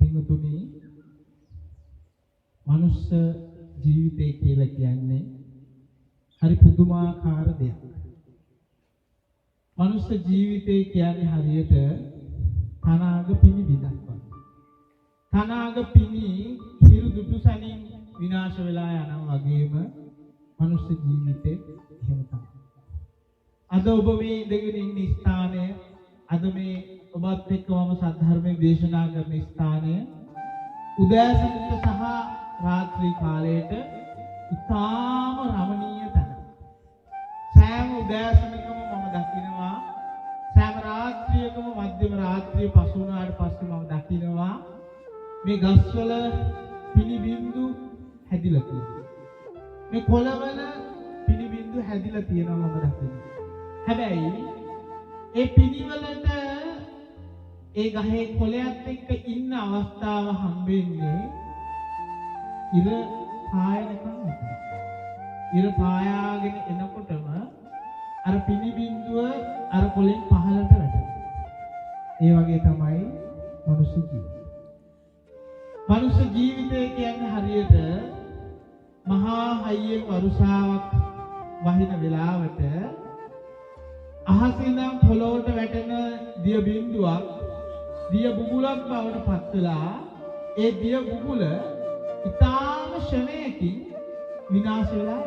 පින්තුනි මනුෂ්‍ය ජීවිතය කියලා කියන්නේ හරි පුදුමාකාර දෙයක්. මනුෂ්‍ය ජීවිතය කියන්නේ හරියට තනාග පිණි බිඳක් වගේ. තනාග පිණි හිරු දුටු සැනින් විනාශ වෙලා යනවා වගේම මනුෂ්‍ය ජීවිතේ එහෙම තමයි. අද ඔබ මේ ඉඳගෙන ඉන්න ස්ථානය, අද මේ ඔබත් එක්ක මම සද්ධර්මයේ දේශනා කරන ස්ථානය උදෑසනට සහ රාත්‍රී කාලයට ඉතාම රමණීය තැන. සෑම උදෑසනකම මම දකිනවා, සෑම රාත්‍රියකම මධ්‍යම රාත්‍රිය පසු වුණාට පස්සේ මම දකිනවා මේ ගස්වල පිණි බින්දු හැදිලා තියෙනවා. මේ කොළවල පිණි බින්දු හැදිලා තියෙනවා මම දකිනවා. හැබැයි ඒ පිණි වලට ඒ ගහේ කොළයත් එක්ක ඉන්න අවස්ථාව හම්බෙන්නේ ඉර පායනකම් විතරයි. ඉර පායාගෙන එනකොටම අර පිණි බින්දුව අර කොළෙන් පහළට වැටෙනවා. ඒ වගේ තමයි මනුෂ්‍ය ජීවිතය. මනුෂ්‍ය ජීවිතය කියන්නේ හරියට මහා හයියෙන් වරුසාවක් වහින වෙලාවට අහසින් නම් පොළොවට වැටෙන දිය බින්දුවක් දිය බුබුලක් බවට පත් වෙලා ඒ දිය බුබුල ඉතාම ශරණයකින් විනාශ වෙලා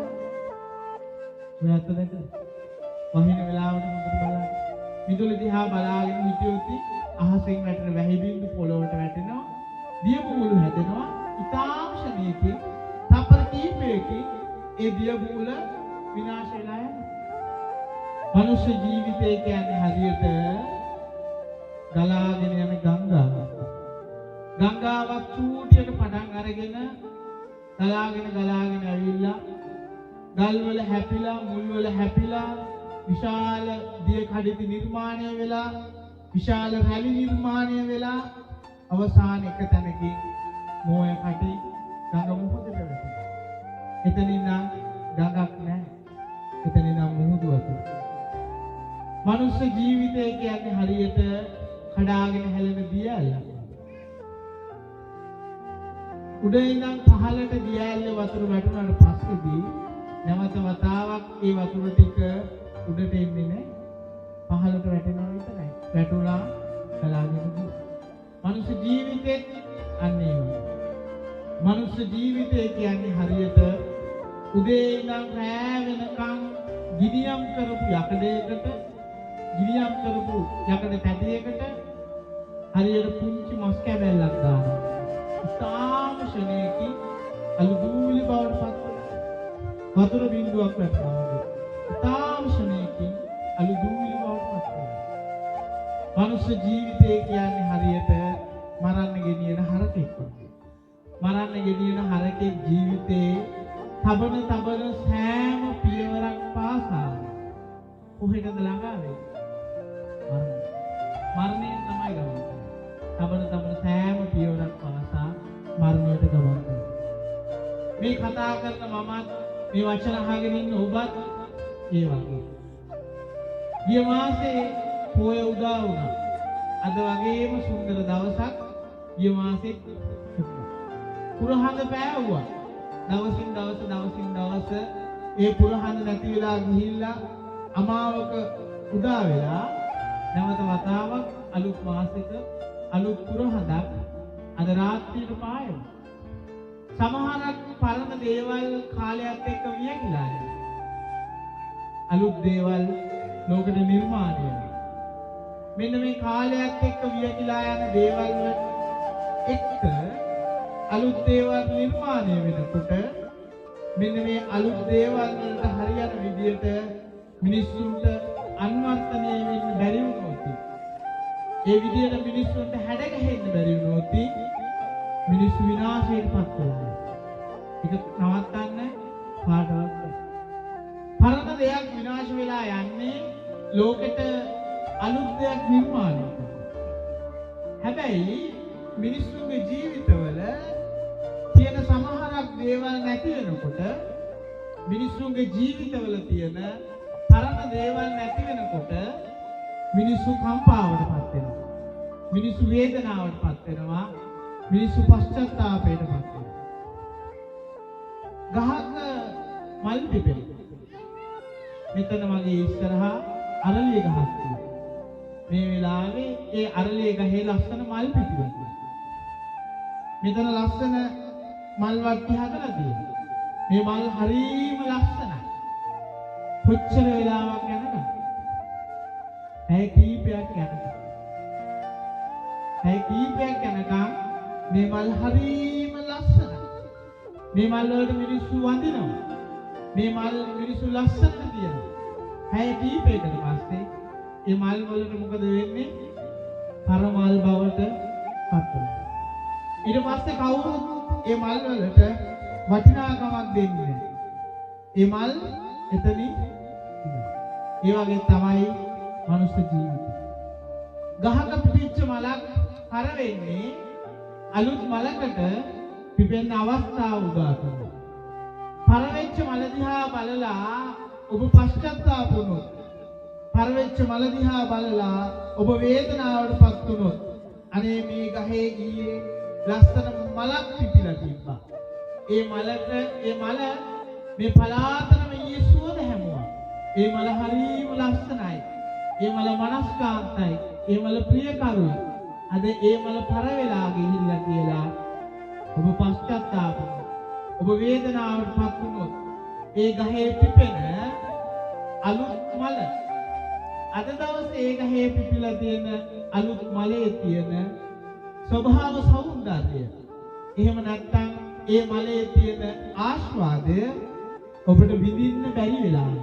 ඔයත් දැක වහින වෙලාවට මුදුර බලන්න මිදුල දිහා බලාගෙන හිටියොත් අහසින් වැටෙන වැහි බින්දු පොළොවට වැටෙනවා දිය බුබුලු හැදෙනවා ඉතාම ශරණයකින් තප්පර කිහිපයකින් ඒ දිය බුබුල විනාශ වෙලා යනවා. මනුෂ්‍ය ජීවිතය කියන්නේ හරියට ගලාගෙන යන ගංගාවක්. ගංගාවක් චූටියට පටන් අරගෙන ගලාගෙන ඇවිල්ලා ගල්වල හැපිලා මුල්වල හැපිලා විශාල දිය කඩਿੱති නිර්මාණය වෙලා විශාල රැලි නිර්මාණය වෙලා අවසාන එක තැනකින් මොය කටි ගඟ මුහුදට වැටෙනවා. එතනින් නම් ගඟක් නැහැ. එතනින් නම් මුහුදු වතුර. මනුෂ්‍ය ජීවිතය කියන්නේ හරියට කඩාගෙන හැලෙන දියැලක්. උඩින් ඉඳන් පහළට දියැලේ වතුර වැටුණාට පස්සේදී නැවත වතාවක් ඒ වතුර ටික උඩට එන්නේ නැහැ. පහළට වැටෙනවා විතරයි. වැටුණා ගලාගෙන ගියා. මනුෂ්‍ය ජීවිතෙත් අන්න ඒ වගේ. මනුෂ්‍ය ජීවිතය කියන්නේ හරියට උදේ ඉඳන් රැ වෙනකන් ගිනියම් කරපු යකඩයකට ගිනියම් කරපු යකඩ පැටියකට හරියට පුංචි මස් කැබැල්ලක් දානවා. ඉතාම ශරණයකින් අලු දූවිලි බවට පත් වෙනවා. වතුර බින්දුවක් වැටෙනවා. ඉතාම ශරණයකින් අලු දූවිලි බවට පත් වෙනවා. මනුෂ්‍ය ජීවිතය කියන්නේ හරියට මරන්න ගෙනියන හරකෙක් වගේ. මරන්න ගෙනියන හරකෙක් ජීවිතේ තබන සෑම පියවරක් පාසා කොහෙටද ළඟා වෙන්නේ? මරණයෙන් තමයි ගමන. තබන සෑම පියවරක් පාසා මරණයට ගමන් කරනවා. මේ කතා කරන මමත් මේ වචන අහගෙන ඉන්න ඔබත් ඒ වගේ. ගිය මාසේ පොය උදා වුණා. අද වගේම සුන්දර දවසක් ගිය මාසෙත් පුරහඳ පෑවුවා. දවසින් දවස ඒ පුරහඳ නැති වෙලා ගිහිල්ලා අමාවක උදා වෙලා නැවත වතාවක් අලුත් මාසෙක අලුත් පුරහඳක් අද රාත්‍රියට පායනවා. සමහරක් පරණ දේවල් කාලයත් එක්ක වියකිලා යනවා. අලුත් දේවල් ලෝකෙට නිර්මාණය වෙනවා. මෙන්න මේ කාලයත් එක්ක වියකිලා යන දේවල් එක්ක අලුත් දේවල් නිර්මාණය වෙනකොට මෙන්න මේ අලුත් දේවල් වලට හරියන විදියට මිනිස්සුන්ට අන්වර්ථනය වෙන්න බැරි වුණොත් ඒ විදියට මිනිස්සුන්ට හැඩගැහෙන්න බැරි වුණොත් මිනිස්සු විනාශයට පත් වෙනවා. ඒක නවත්තන්න කාටවත් බැහැ. පරණ දෙයක් විනාශ වෙලා යන්නේ ලෝකෙට අලුත් දෙයක් නිර්මාණය කරනවා. හැබැයි මිනිස්සුන්ගේ ජීවිතවල තියෙන සමහරක් දේවල් නැති වෙනකොට මිනිස්සුන්ගේ ජීවිතවල තියෙන පරණ දේවල් නැති වෙනකොට මිනිස්සු කම්පාවටපත් වෙනවා. මිනිස්සු වේදනාවටපත් වෙනවා. මිනිස්සු පශ්චාත්තාපයට පත් වෙනවා. ගහක මල් පිපෙන. මෙතන මගේ ඉස්සරහා අරලිය ගහක් තියෙනවා. මේ වෙලාවේ ඒ අරලිය ගහේ ලස්සන මල් පිපිලා තියෙනවා. මෙතන ලස්සන මල් වට්ටි හදලා තියෙනවා. මේ මල් හරීම ලස්සනයි. කොච්චර වෙලාවක් යනකම්? ඇයි කීපයක් යනකම්? ඇයි කීපයක් යනකම් මේ මල් හරීම ලස්සනයි. මේ මල් වලට මිනිස්සු වඳිනවා. මේ මල් මිනිස්සු ලස්සනට තියනවා. ඇයි කීපයකට පස්සේ මේ මල් වලට මොකද වෙන්නේ? පර මල් බවට පත් වෙනවා. ඊට පස්සේ කවුරුත් මේ මල් වලට වටිනාකමක් දෙන්නේ නැහැ. මේ මල් එතනින් ඒ වගේ තමයි මනුස්ස ජීවිතය. ගහක පිපිච්ච මලක් හර වෙන්නේ අලුත් මලකට පිපෙන්න අවස්ථාව උදා කරනවා. පර වෙච්ච මල දිහා බලලා ඔබ පශ්චාත්තාප වුණොත්, පර වෙච්ච මල දිහා බලලා ඔබ වේදනාවටපත් වුණොත්, අනේ මේ ගහේ ගියේ ලස්සන මලක් පිපිලා තිබ්බා. ඒ මල මේ පලාතනම ඊයේ සුවඳ හැමුවා. ඒ මල හරිම ලස්සනයි. ඒ මල මනස්කාන්තයි. ඒ මල ප්‍රියකරුයි. අද ඒ මල පර වෙලා ගිහිල්ලා කියලා ඔබ පශ්චාත්තාප වුණා. ඔබ වේදනාවටපත් වුණොත් ඒ ගහේ පිපෙන අලුත් මල අද දවසේ ඒ ගහේ පිපිලා තියෙන අලුත් මලේ තියෙන ස්වභාව සෞන්දර්යය, එහෙම නැත්නම් ඒ මලේ තියෙන ආස්වාදය ඔබට විඳින්න බැරි වෙලා.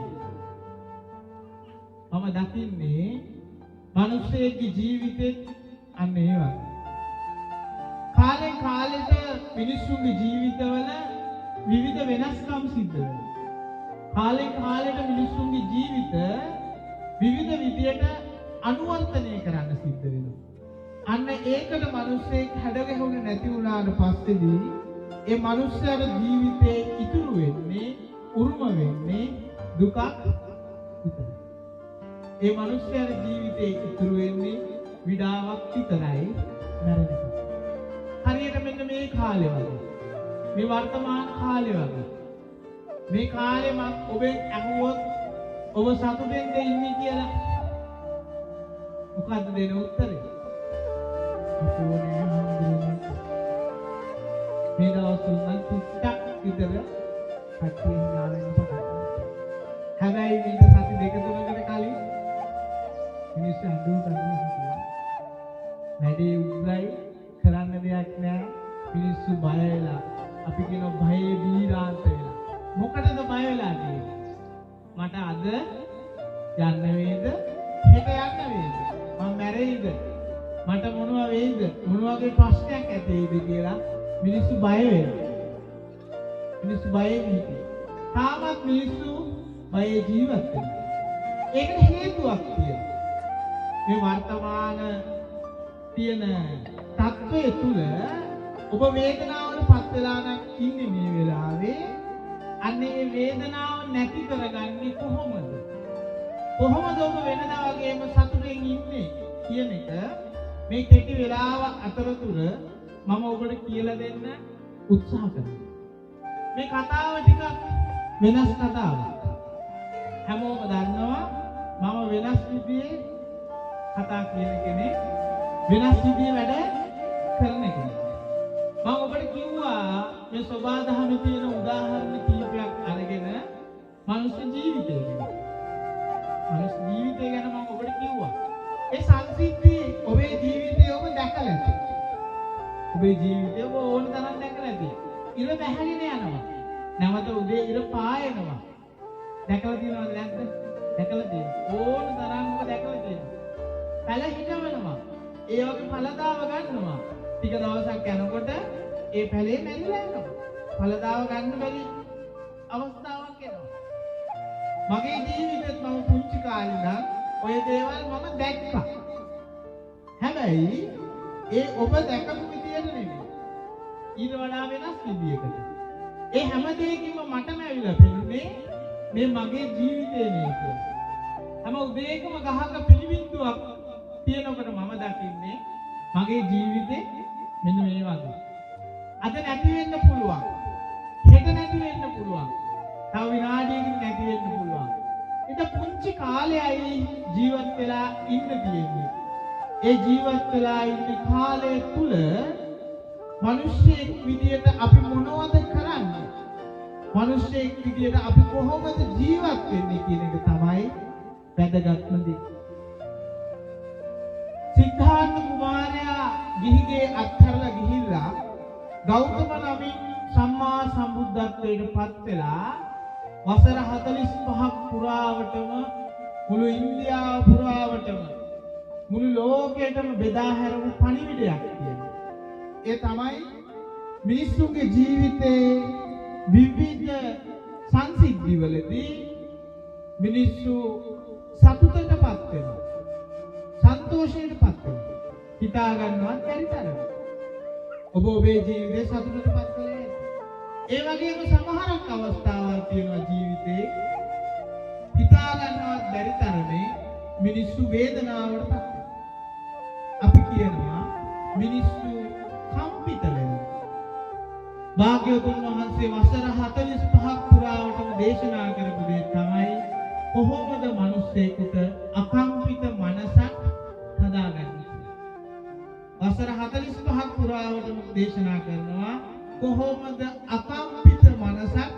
මම දකින්නේ මිනිස්සෙගේ ජීවිතෙත් අන්න ඒ වගේ. කාලෙන් කාලෙට මිනිස්සුන්ගේ ජීවිතවල විවිධ වෙනස්කම් සිද්ධ වෙනවා. කාලෙන් කාලෙට මිනිස්සුන්ගේ ජීවිත විවිධ විදියට අනුවර්තනය කරන්න සිද්ධ වෙනවා. අන්න ඒකට මිනිස්සෙක් හැඩගැහුනේ නැති වුණාට පස්සේදී ඒ මිනිස්යාට ජීවිතේ ඉතුරු වෙන්නේ, උරුම වෙන්නේ දුකක් විතරයි. ඒ මිනිස්යාට ජීවිතේ ඉතුරු වෙන්නේ විඩාවක් විතරයි, මරණයක්. හරියට මෙන්න මේ කාලේ වගේ, මේ වර්තමාන කාලේ වගේ. මේ කාලේ මම ඔබෙන් අහුවොත් ඔබ සතුටෙන්ද ඉන්නේ කියලා මොකද්ද දෙන උත්තරේ? මේ දවස්වල නම් ටිකක් විතර කට්ටිය හිනාවෙන්න පටන් ගන්නවා. හැබැයි මේක සති දෙක තුනකට කලින් මිනිස්සු අඬුවන්නේ හිටියා. වැඩි උග්‍රයි, කරන්න දෙයක් නැහැ. මිනිස්සු බය වෙලා, අපි කියන භයේ බීරාන්ත වෙලා. මොකටද බය වෙලා තියෙන්නේ? මට අද යන්න වේද? හෙට යන්න වේද? මම මැරෙයිද? මට මොනවා වෙයිද? මොන වගේ ප්‍රශ්නයක් ඇති වෙයිද කියලා මිනිස්සු බය වෙනවා. මිනිස්සු බයෙන් හිටියේ. තාමත් මිනිස්සු බයේ ජීවත් වෙනවා. ඒකට හේතුවක් තියෙනවා. මේ වර්තමාන තියෙන තත්ත්වයේ තුල ඔබ වේදනාවටපත් වෙලා නම් ඉන්නේ මේ වෙලාවේ. අන්නේ වේදනාව නැති කරගන්නේ කොහොමද? කොහොමද ඔබ වෙනදා වගේම සතුටින් ඉන්නේ කියන එක මේ කෙටි වෙලාව අතරතුර මම ඔබට කියලා දෙන්න උත්සාහ කරනවා. මේ කතාව ටිකක් වෙනස් කතාවක්. හැමෝම දන්නවා මම වෙනස් විදිහේ කතා කියන කෙනෙක්, වෙනස් විදිහේ වැඩ කරන කෙනෙක්. මම ඔබට කිව්වා මේ සබාධමේ තියෙන උදාහරණ කීපයක් අරගෙන මනුස්ස ජීවිතය ගැන. මනුස්ස ජීවිතය ගැන මම ඔබට කිව්වා. ඒ සංසිද්ධි ඔබේ ජීවිතය ඔබ දැකලා ඇති. ඔබේ ජීවිතය ඔබ ඕන තරම් දැකලා ඇති. ඉර බැහැගෙන යනවා. නැවත උදේ ඉර පායනවා. දැකලා තියෙනවද නැද්ද? දැකලා තියෙනවා. ඕන තරම් ඔබ දැකලා තියෙනවා. පැල හිටවනවා. ඒ වගේ ඵලදාව ගන්නවා. ටික දවසක් යනකොට ඒ පැලේ මැරිලා යනවා. ඵලදාව ගන්න බැරි අවස්ථාවක් එනවා. මගේ ජීවිතෙත් මම පුංචි කාලේ නම් ඔය දේවල් මම දැක්කා. හැබැයි ඒ ඔබ දැකපු විදියට නෙමෙයි. ඊට වඩා වෙනස් විදියකට. ඒ හැම දෙයකින්ම මටම ඇවිල්ලා පෙනුනේ මේ මගේ ජීවිතේ නේද. හැම උදේකම ගහක පිළිවින්දුවක් තියෙනකොට මම දකින්නේ මගේ ජීවිතේ මෙන්න මේ වගේ. අද නැති වෙන්න පුළුවන්. හෙට නැති වෙන්න පුළුවන්. තව විනාඩියකින් නැති වෙන්න පුළුවන්. ඒක පුංචි කාලයයි ජීවත් වෙලා ඉන්න තියෙන්නේ. ඒ ජීවත් වෙලා ඉන්න කාලය තුල මිනිස්සෙක් විදියට අපි මොනවද කරන්නේ? මිනිස්සෙක් විදියට අපි කොහොමද ජීවත් වෙන්නේ කියන එක තමයි වැදගත්ම දේ. සිද්ධාර්ථ කුමාරයා ගිහිගේ අත්හැරලා ගිහිල්ලා ගෞතම නමින් සම්මා සම්බුද්ධත්වයට පත් වෙලා වසර 45ක් පුරාවටම මුළු ඉන්දියාව පුරාවටම මුළු ලෝකයටම බෙදා හැරපු පණිවිඩයක් තියෙනවා. ඒ තමයි මිනිස්සුන්ගේ ජීවිතේ විවිධ සංසිද්ධිවලදී මිනිස්සු සතුටටපත් වෙනවා. සන්තෝෂයටපත් වෙනවා. හිතා ගන්නවත් බැරි තරම. ඔබ ඔබේ ජීවිතේ සතුටටපත් වෙන්නේ. ඒ වගේම සමහරක් අවස්ථාවල් තියෙනවා ජීවිතේ හිතා ගන්නවත් බැරි තරමේ මිනිස්සු වේදනාවටපත් වෙනවා. අපි කියනවා මිනිස්සු කම්පිත වෙනවා. භාග්‍යවතුන් වහන්සේ වසර 45ක් පුරාවටම දේශනා කරපු දේ තමයි කොහොමද මිනිස්සෙකුට අකම්පිත මනසක් හදාගන්නේ. වසර 45ක් පුරාවටම දේශනා කරනවා කොහොමද අකම්පිත මනසක්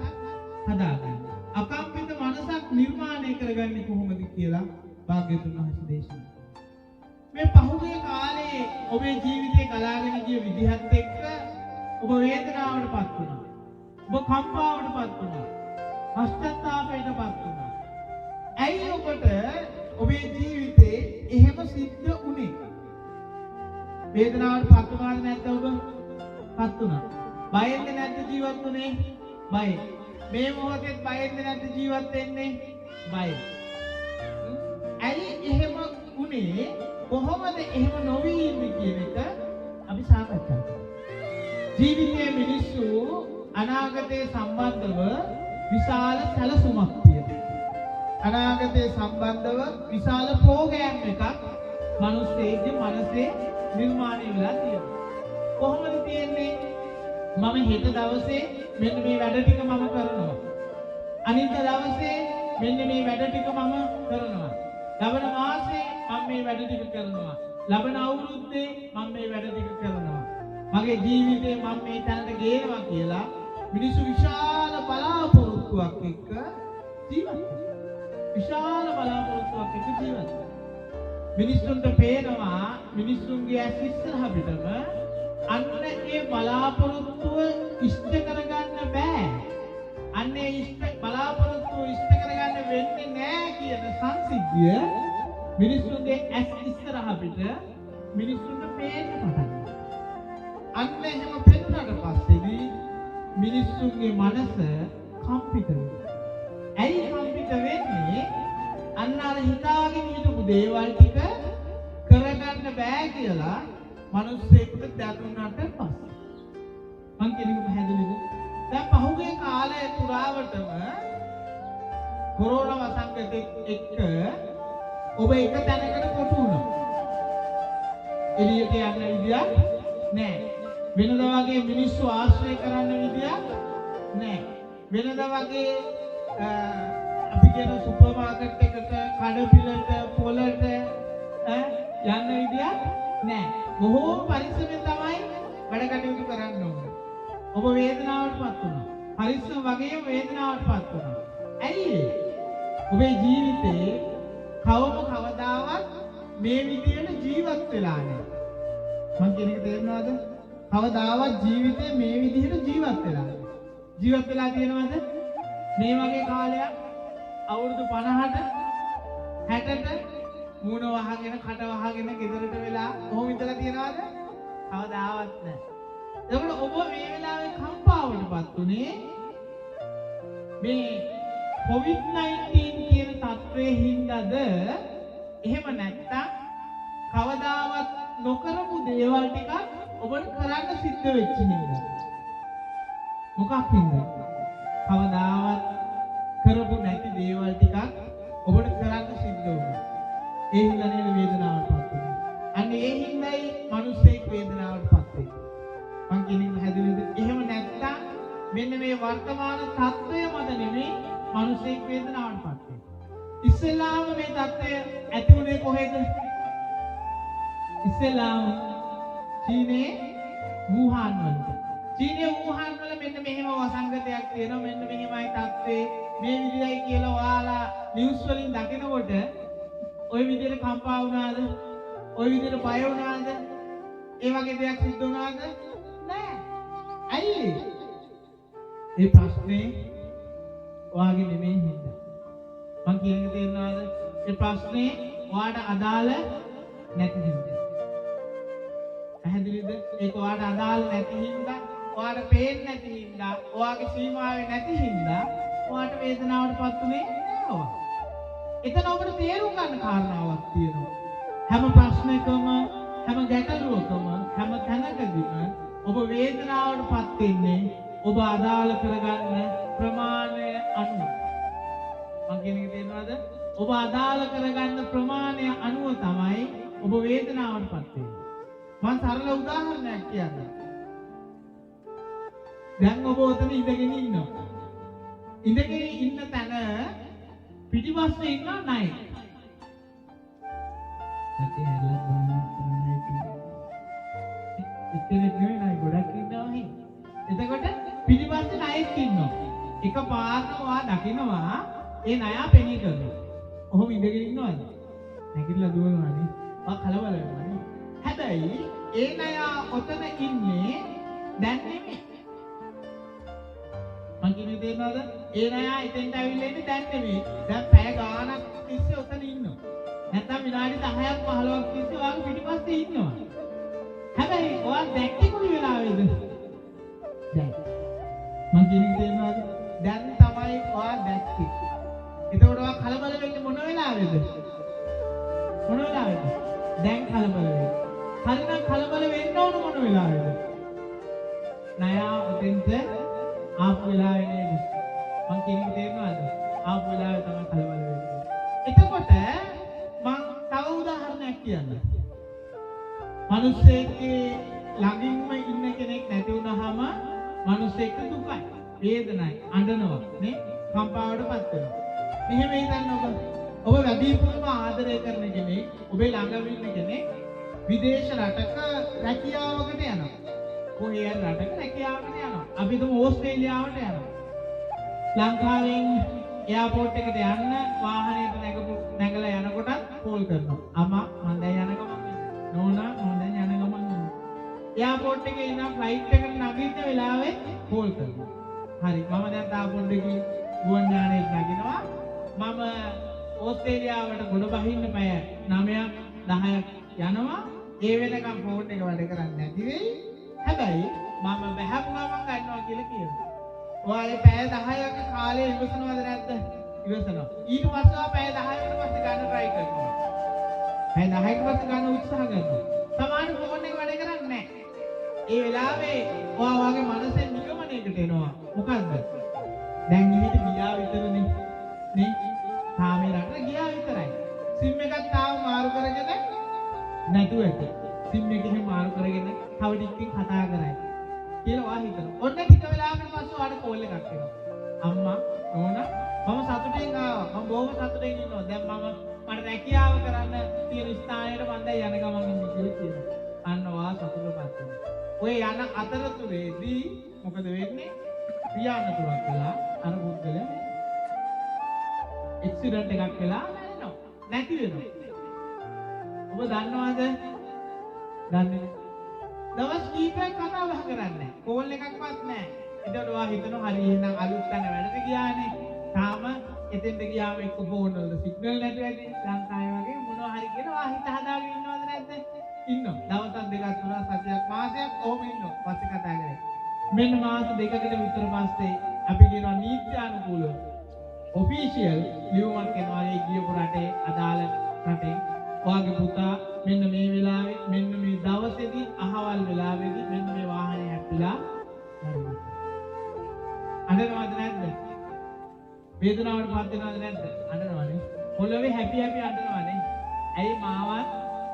හදාගන්නේ. අකම්පිත මනසක් නිර්මාණය කරගන්නේ කොහොමද කියලා භාග්‍යවතුන් වහන්සේ දේශනා කළා. මේ පහුගිය කාලේ ඔබේ ජීවිතේ ගලාගෙන ගිය විදිහත් එක්ක ඔබ වේදනාවටපත් වුණා. ඔබ කම්පාවටපත් වුණා. පශ්චාත්තාපයටපත් වුණා. ඇයි ඔබට ඔබේ ජීවිතේ එහෙම සිද්ධ වුනේ? වේදනාවටපත් වුණාද නැත්ද ඔබ? පත් වුණා. බයෙන්ද නැද්ද ජීවත් වුනේ? බය. මේ මොහොතේ බයෙන්ද නැද්ද ජීවත් වෙන්නේ? බය. ඇයි එහෙම වුනේ? කොහොමද එහෙම නොවි ඉන්නේ කියන එක අපි සාකච්ඡා කරමු. ජීවිතයේ මිනිස්සු අනාගතයේ සම්බන්ධව විශාල සැලසුමක් තියෙනවා. අනාගතයේ සම්බන්ධව විශාල ප්‍රෝග්‍රෑම් එකක් මිනිස්සෙගේ මනසේ නිර්මාණය වෙලා තියෙනවා. කොහොමද තියෙන්නේ? මම හෙට දවසේ මෙන්න මේ වැඩ ටික මම කරනවා. අනිත් දවසේ මෙන්න මේ වැඩ ටික මම කරනවා. ලබන මාසේ මම මේ වැඩ ටික කරනවා. ලබන අවුරුද්දේ මම මේ වැඩ ටික කරනවා. මගේ ජීවිතේ මම මේ තැනට ගේනවා කියලා මිනිස්සු විශාල බලාපොරොත්තුවක් එක්ක ජීවත් වෙනවා. විශාල බලාපොරොත්තුවක් එක්ක ජීවත් වෙනවා. මිනිස්සුන්ට පේනවා මිනිස්සුන්ගේ ඇස් ඉස්සරහ පිටම අන්න ඒ බලාපොරොත්තුව ඉෂ්ට කරගන්න බෑ. අන්න ඒ බලාපොරොත්තුව ඉෂ්ට කරගන්න වෙන්නේ නෑ කියන සංසිද්ධිය මිනිස්සුන්ගේ ඇස් ඉස්සරහ පිට මිනිස්සුන්ට පේන්න පටන් ගන්නවා. අන්න එහෙම පෙනුනට පස්සේදී මිනිස්සුන්ගේ මනස කම්පිත වෙනවා. ඇයි කම්පිත වෙන්නේ? අන්න අර හිතාගෙන හිටපු දේවල් ටික කරගන්න බෑ කියලා මිනිස්සෙකුට දැනුණාට පස්සේ. මං කියන්නේ පැහැදිලිද? දැන් පහුගිය කාලය පුරාවටම කොරෝනා වසංගතෙත් එක්ක ඔබ එක තැනකට කොටු වුණා. එළියට යන්න විදියක් නැහැ. වෙනදා වගේ මිනිස්සු ආශ්‍රය කරන්න විදියක් නැහැ. වෙනදා වගේ අපි කියන සුපර් මාකට් එකට කඩ පිළට පොළට යන්න විදියක් නැහැ. බොහෝම පරිස්සමෙන් තමයි වැඩ කටයුතු කරන්න ඕනේ. ඔබ වේදනාවටපත් වුණා. පරිස්සම වගේම වේදනාවටපත් වුණා. ඇයි? ඔබේ ජීවිතේ කවදාවත් මේ විදියට ජීවත් වෙලා නැහැ. මං කියන එක තේරෙනවද? කවදාවත් ජීවිතේ මේ විදිහට ජීවත් වෙලා නැහැ. ජීවත් වෙලා තියෙනවද? මේ වගේ කාලයක් අවුරුදු 50ට 60ට මූණ වහගෙන කට වහගෙන ගෙදරට වෙලා කොහොම ඉඳලා තියෙනවද? කවදාවත් නැහැ. එතකොට ඔබ මේ වෙලාවේ කම්පාවටපත් උනේ මේ COVID-19 කියන තත්ත්වයේ හින්දාද? එහෙම නැත්නම් කවදාවත් නොකරපු දේවල් ටිකක් ඔබට කරන්න සිද්ධ වෙච්ච හින්දා. මොකක් හින්දාද? කවදාවත් කරපු නැති දේවල් ටිකක් ඔබට කරන්න සිද්ධ වුණා. ඒ හින්දා නේද වේදනාවටපත් වෙන්නේ. අන්න ඒ හින්දායි මිනිස්සෙක් වේදනාවටපත් වෙන්නේ. මං කියන්නේ පැහැදිලිද? එහෙම නැත්නම් මෙන්න මේ වර්තමාන තත්ත්වය මත නෙමෙයි මිනිසෙක් වේදනාවටපත් වෙන්නේ. ඉස්සෙල්ලාම මේ තත්ත්වය ඇති වුණේ කොහෙද? ඉස්සෙල්ලාම චීනේ වුහාන් වල. චීනේ වුහාන් වල මෙන්න මෙහෙම වසංගතයක් තියෙනවා. මෙන්න මෙහෙමයි තත්ත්වේ. මේ විදිහයි කියලා ඔයාලා නිවුස් වලින් දකිනකොට ওই විදිහට කම්පා වුණාද? ওই විදිහට බය වුණාද? ඒ වගේ දෙයක් සිද්ධ වුණාද? නෑ. ඇයි? ඒ ප්‍රශ්නේ ඔයාගේ නෙමෙයි හින්දා. මං කියන්නේ තේරෙනවද? ඒ ප්‍රශ්නේ ඔයාට අදාළ නැති හින්දා. පැහැදිලිද? ඒක ඔයාට අදාළ නැති හින්දා, ඔයාට පේන්නේ නැති හින්දා, ඔයාගේ සීමාවේ නැති හින්දා ඔයාට වේදනාවටපත් උනේ නෑ. එතන ඔබට තේරුම් ගන්න කාරණාවක් තියෙනවා. හැම ප්‍රශ්නයකම, හැම ගැටලුවකම, හැම තැනකදීම ඔබ වේදනාවටපත් වෙන්නේ ඔබ අදාළ කරගන්න ප්‍රමාණය අනුව. මං කියන එක තේරෙනවද? ඔබ අදාළ කරගන්න ප්‍රමාණය අනුව තමයි ඔබ වේදනාවටපත් වෙන්නේ. මං සරල උදාහරණයක් කියන්නම්. දැන් ඔබ ඔතන ඉඳගෙන ඉන්නවා. ඉඳගෙන ඉන්න තැන පිටිපස්සේ ඉන්න ණය. ඇයි හැලක් බලන්න ඉතින් නෙවෙයි ගොඩක් ඉන්නවා නේ. එතකොට පිටිපස්සේ ණයෙක් ඉන්නවා. එක පාරම වා දකින්නවා ඒ ණයා පෙනී කරනවා. ඔහොම ඉඳගෙන ඉන්නවද? නැගිටලා දුවනවානේ. ආ කලබල වෙනවානේ. හැබැයි ඒ ණයා ඔතන ඉන්නේ දැන් නෙමෙයි. මං කියන්නේ තේරෙනවද? ඒ ණයා එතෙන්ට ඇවිල්ලා ඉන්නේ දැන් නෙමෙයි. දැන් පැය ගාණක් තිස්සේ ඔතන ඉන්නවා. නැත්නම් විනාඩි 10ක් 15ක් තිස්සේ ඔයාගේ පිටිපස්සේ ඉන්නවා. හැබැයි ඔයා දැක්කේ කොයි වෙලාවේද? දැන්. මං කියන්නේ තේරෙනවද? දැන් තමයි ඔයා දැක්කේ. එතකොට ඔයා කලබල වෙන්නේ මොන වෙලාවේද? මොන වෙලාවේද? දැන් කලබල වෙන්නේ. හරිනම් කලබල වෙන්න ඕන මොන වෙලාවේද? ණයා ඔතෙන්ට ආපු වෙලාවේ නේද? මං කියන්නේ තේරෙනවද? ආපු වෙලාවේ තමයි කලබල වෙන්නේ. එතකොට මං තව උදාහරණයක් කියන්නම්. මිනිස්සෙක්ගේ ළඟින්ම ඉන්න කෙනෙක් නැති වුනහම මිනිස්සෙක්ට දුකයි, වේදනයි, අඬනවා නේ? කම්පාවටපත් වෙනවා. මෙහෙම හිතන්න ඔබ වැඩිපුරම ආදරය කරන කෙනෙක්, ඔබේ ළඟම ඉන්න කෙනෙක් විදේශ රටක රැකියාවකට යනවා. කොහේ හරි රටක රැකියාවකට යනවා. අපි තුමු ඕස්ට්‍රේලියාවට යනවා. ලංකාවෙන් එයාපෝට් එකට යන්න වාහනයට නැගලා යනකොට කෝල් කරනවා. අම්මා මම දැන් යන ගමන් නෝනා මම දැන් යන ගමන් එයාපෝට් එකේ ඉඳන් ෆ්ලයිට් එකට නැගිට වෙලාවේ කෝල් කරනවා. හරි මම දැන් තාපොඩ් එකේ ගුවන් යානයට නැගිනවා. මම ඕස්ට්‍රේලියාවට ගොඩ බහින්න පැය 9ක් 10ක් යනවා. ඒ වෙනකම් ෆෝන් එක වැඩ කරන්නේ නැති වෙයි. හැබැයි මම බහැපු ගමන් ගන්නවා කියලා කියනවා. ඔයාලේ පැය 10ක කාලය ඉවසනවද නැද්ද? ඉවසනවා. ඊට පස්සේ ඔයා පැය 10 වෙනකොට ගන්න try කරනවා. පැය 10කට පස්සේ ගන්න උත්සාහ කරනවා. සමාන ෆෝන් එක වැඩ කරන්නේ නැහැ. ඒ වෙලාවේ ඔයා වාගේ මනසෙන් නිගමනයකට එනවා. මොකද්ද? දැන් ඉහිට ගියා විතරනේ. නේ? තාමේ රටට ගියා විතරයි. සිම් එකක් තාම මාරු කරගෙන නැතුව ඇති. සිම් එකෙන් මාරු කරගෙන තව ටිකකින් කතා කරයි. කියලා වා හිතනවා. ඔන්න ටික වෙලාවකට පස්සේ ඔයාලට කෝල් එකක් එනවා. අම්මා, නෝනා, මම සතුටින් ආවා. මම බොහොම සතුටින් ඉන්නවා. දැන් මට රැකියාව කරන්න තියෙන ස්ථානයට මම දැන් යන ගමන් ඉන්නේ කියලා කියනවා. අන්න ඔයා සතුටුපත් වෙනවා. ඔය යන අතරතුරේදී මොකද වෙන්නේ? ක්‍රියානතුරක් වෙලා අර පුද්ගලයා ඇක්සිඩන්ට් එකක් වෙලා මැරෙනවා. නැති වෙනවා. ඔබ දන්නවද? දන්නේ නැහැ. දවස් කීපයක් කතා බහ කරන්නේ නැහැ. කෝල් එකක්වත් නැහැ. එතකොට ඔයා හිතනවා හරි එහෙනම් අලුත් තැන වැඩට ගියානේ. තාම එතෙන්ට ගියාම එක්ක ෆෝන් වල සිග්නල් නැති වැඩි. ලංකාවේ වගේ මොනවා හරි කියනවා හිත හදාගෙන ඉන්නවද නැද්ද? ඉන්නවා. දවස් දෙකක් තුනක් සතියක් මාසයක් කොහොම ඉන්නවා. පස්සේ කතා කරේ. මෙන්න මාස දෙකකට විතර පස්සේ අපි කියනවා නීත්‍යානුකූලව ඔෆිෂියල් ලියුමක් එනවා ඒ ගියපු රටේ අදාළ රටේ ඔයාගේ පුතා මෙන්න මේ වෙලාවේ මෙන්න මේ දවසේදී අහවල් වෙලාවේදී මෙන්න මේ වාහනේ හැප්පිලා මැරුණා. අඬනවද නැද්ද? වේදනාවටපත් වෙනවද නැද්ද? අඬනවනේ. පොළවේ හැපි අඬනවනේ. ඇයි මාවත්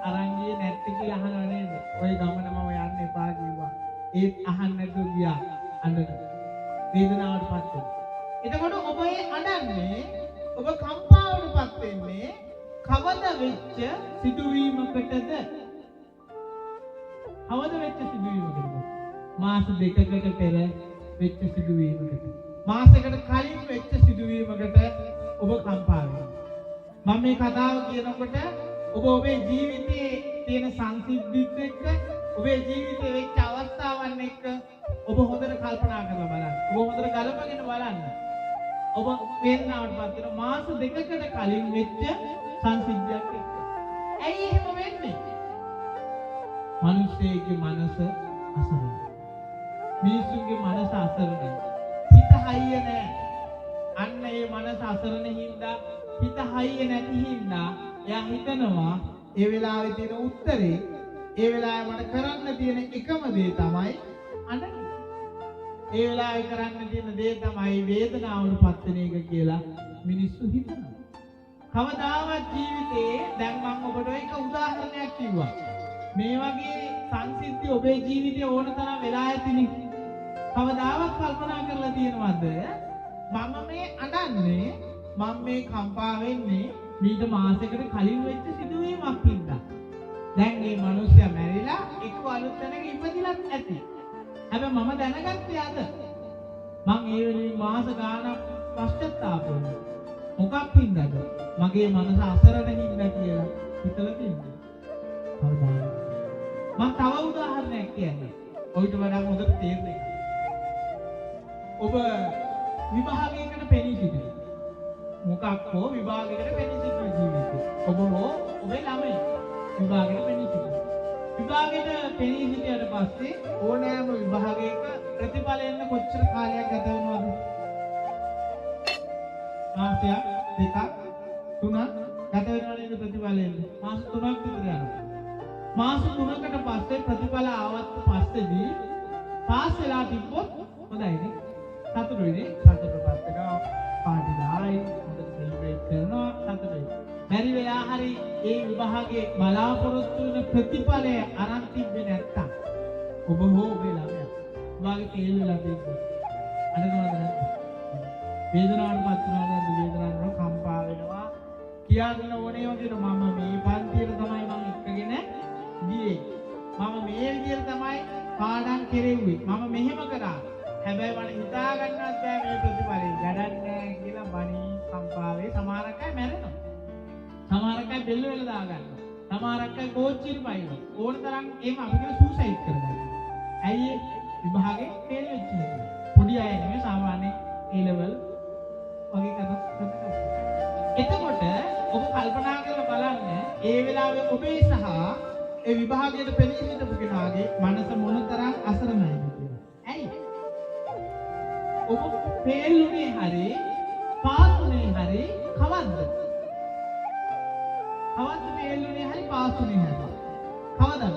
අරන් ගියේ නැත්තේ කියලා අහනව නේද? ওই ගමන මම යන්න එපා කිව්වා. ඒත් අහන්න නැතුව ගියා අඬන වේදනාවටපත් වෙනවා. එතකොට ඔබ ඒ අඬන්නේ ඔබ කම්පාවටපත් වෙන්නේ කවද වෙච්ච සිදුවීමකටද? කවද වෙච්ච සිදුවීමකටද? මාස දෙකකට පෙර වෙච්ච සිදුවීමකට. මාසයකට කලින් වෙච්ච සිදුවීමකට ඔබ කම්පා වෙනවා. මම මේ කතාව කියනකොට ඔබ ඔබේ ජීවිතයේ තියෙන සංසිද්ධිත් එක්ක ඔබේ ජීවිතේ වෙච්ච අවස්ථාවන් එක්ක ඔබ හොඳට කල්පනා කරලා බලන්න. ඔබ හොඳට ගලපගෙන බලන්න. ඔබ වේදනාවටපත් වෙන මාස දෙකකට කලින් වෙච්ච සංසිද්ධියක් එක්ක. ඇයි එහෙම වෙන්නේ? මිනිස්සෙගේ මනස අසරණයි. මිනිසුන්ගේ මනස අසරණයි. හිත හයිය නැහැ. අන්න ඒ මනස අසරණ හින්දා හිත හයිය නැති හින්දා එයා හිතනවා ඒ වෙලාවේ තියෙන උත්තරේ ඒ වෙලාවේ මට කරන්න තියෙන එකම දේ තමයි අඬන්න. ඒ වෙලාවේ කරන්න තියෙන දේ තමයි වේදනාවටපත් වෙන එක කියලා මිනිස්සු හිතනවා. කවදාවත් ජීවිතේ දැන් මම ඔබට එක උදාහරණයක් කිව්වා. මේ වගේ සංසිද්ධි ඔබේ ජීවිතේ ඕන තරම් වෙලා ඇතිනේ. කවදාවත් කල්පනා කරලා තියෙනවද මම මේ අඬන්නේ මම මේ කම්පා වෙන්නේ මීට මාසයකට කලින් වෙච්ච සිදුවීමක් හින්දා. දැන් මේ මිනිස්සයා මැරිලා එක්ක අලුත් තැනක ඉපදිලත් ඇති. හැබැයි මම දැනගත්තේ අද. මං ඒ වෙලේ මාස ගාණක් පශ්චාත්තාප වුණා. මොකක් හින්දාද? මගේ මනස අසරණ හින්දා කියලා හිතලා තින්නේ. මම තව උදාහරණයක් කියන්නම්. ඔයිට වඩා හොඳට තේරෙන්නේ. ඔබ විභාගයකට පෙනී සිටිනවා. මොකක් හෝ විභාගයකට පෙනී සිටින ජීවිතේ. ඔබ හෝ ඔබේ ළමයි විභාගයට පෙනී සිටිනවා. විභාගයට පෙනී සිටියට පස්සේ ඕනෑම විභාගයක ප්‍රතිඵල එන්න කොච්චර කාලයක් ගත වෙනවද? මාසයක් දෙකක් තුනක් ගත වෙනවා නේද ප්‍රතිඵල එන්න? මාස 3ක් විතර යනවා. මාස 3කට පස්සේ ප්‍රතිඵල ආවත් පස්සේදී පාස් වෙලා තිබ්බොත් හොඳයිනේ. සතුටුයිනේ. සතුටුපත් වෙනවා. පාටි දායි හොඳට සෙලිබ්‍රේට් කරනවා සතුටුයි. බැරි වෙලා හරි ඒ විභාගයේ බලාපොරොත්තු වෙන ප්‍රතිඵලය අරන් තිබ්බේ නැත්තම් ඔබ හෝ ඔබේ ළමයා වාගේ තේල් වෙලා තිබ්බොත් අඬනවද නැද්ද? වේදනාවටපත් වෙනවද? වේදනාවට කම්පා වෙනවා. කියන්න ඕනේ වගේ මම මේ පන්තියට තමයි මම එක්කගෙන ගියේ. මම මේ විදිහට තමයි පාඩම් කෙරෙව්වේ. මම මෙහෙම කරා. හැබැයි මට හිතා ගන්නවත් බෑ මේ ප්‍රතිඵලෙ ගඩක් නෑ කියලා බණී කම්පාවේ සමහරක් අය මැරෙනවා. සමහරක් අය බෙල්ල වෙලා දා ගන්නවා. සමහරක් අය කෝච්චියට පයින්නවා. ඕන තරම් එහෙම අපි කියන සූසයිඩ් කරනවා. ඇයි ඒ විභාගේ ෆේල් වෙච්ච නිසා. පොඩි අය නෙමෙයි සාමාන්‍ය A level වගේ කරනවා. එතකොට ඔබ කල්පනා කරලා බලන්න ඒ වෙලාවේ ඔබේ සහ ඒ විභාගයට පෙනී සිටපු කෙනාගේ මනස මොනතරම් අසරණයිද කියලා. ඇයි? ඔබ ෆේල් උනේ හරි පාස් උනේ හරි කවද්ද? කවද්ද ෆේල් උනේ හරි පාස් උනේ හරි? කවදද?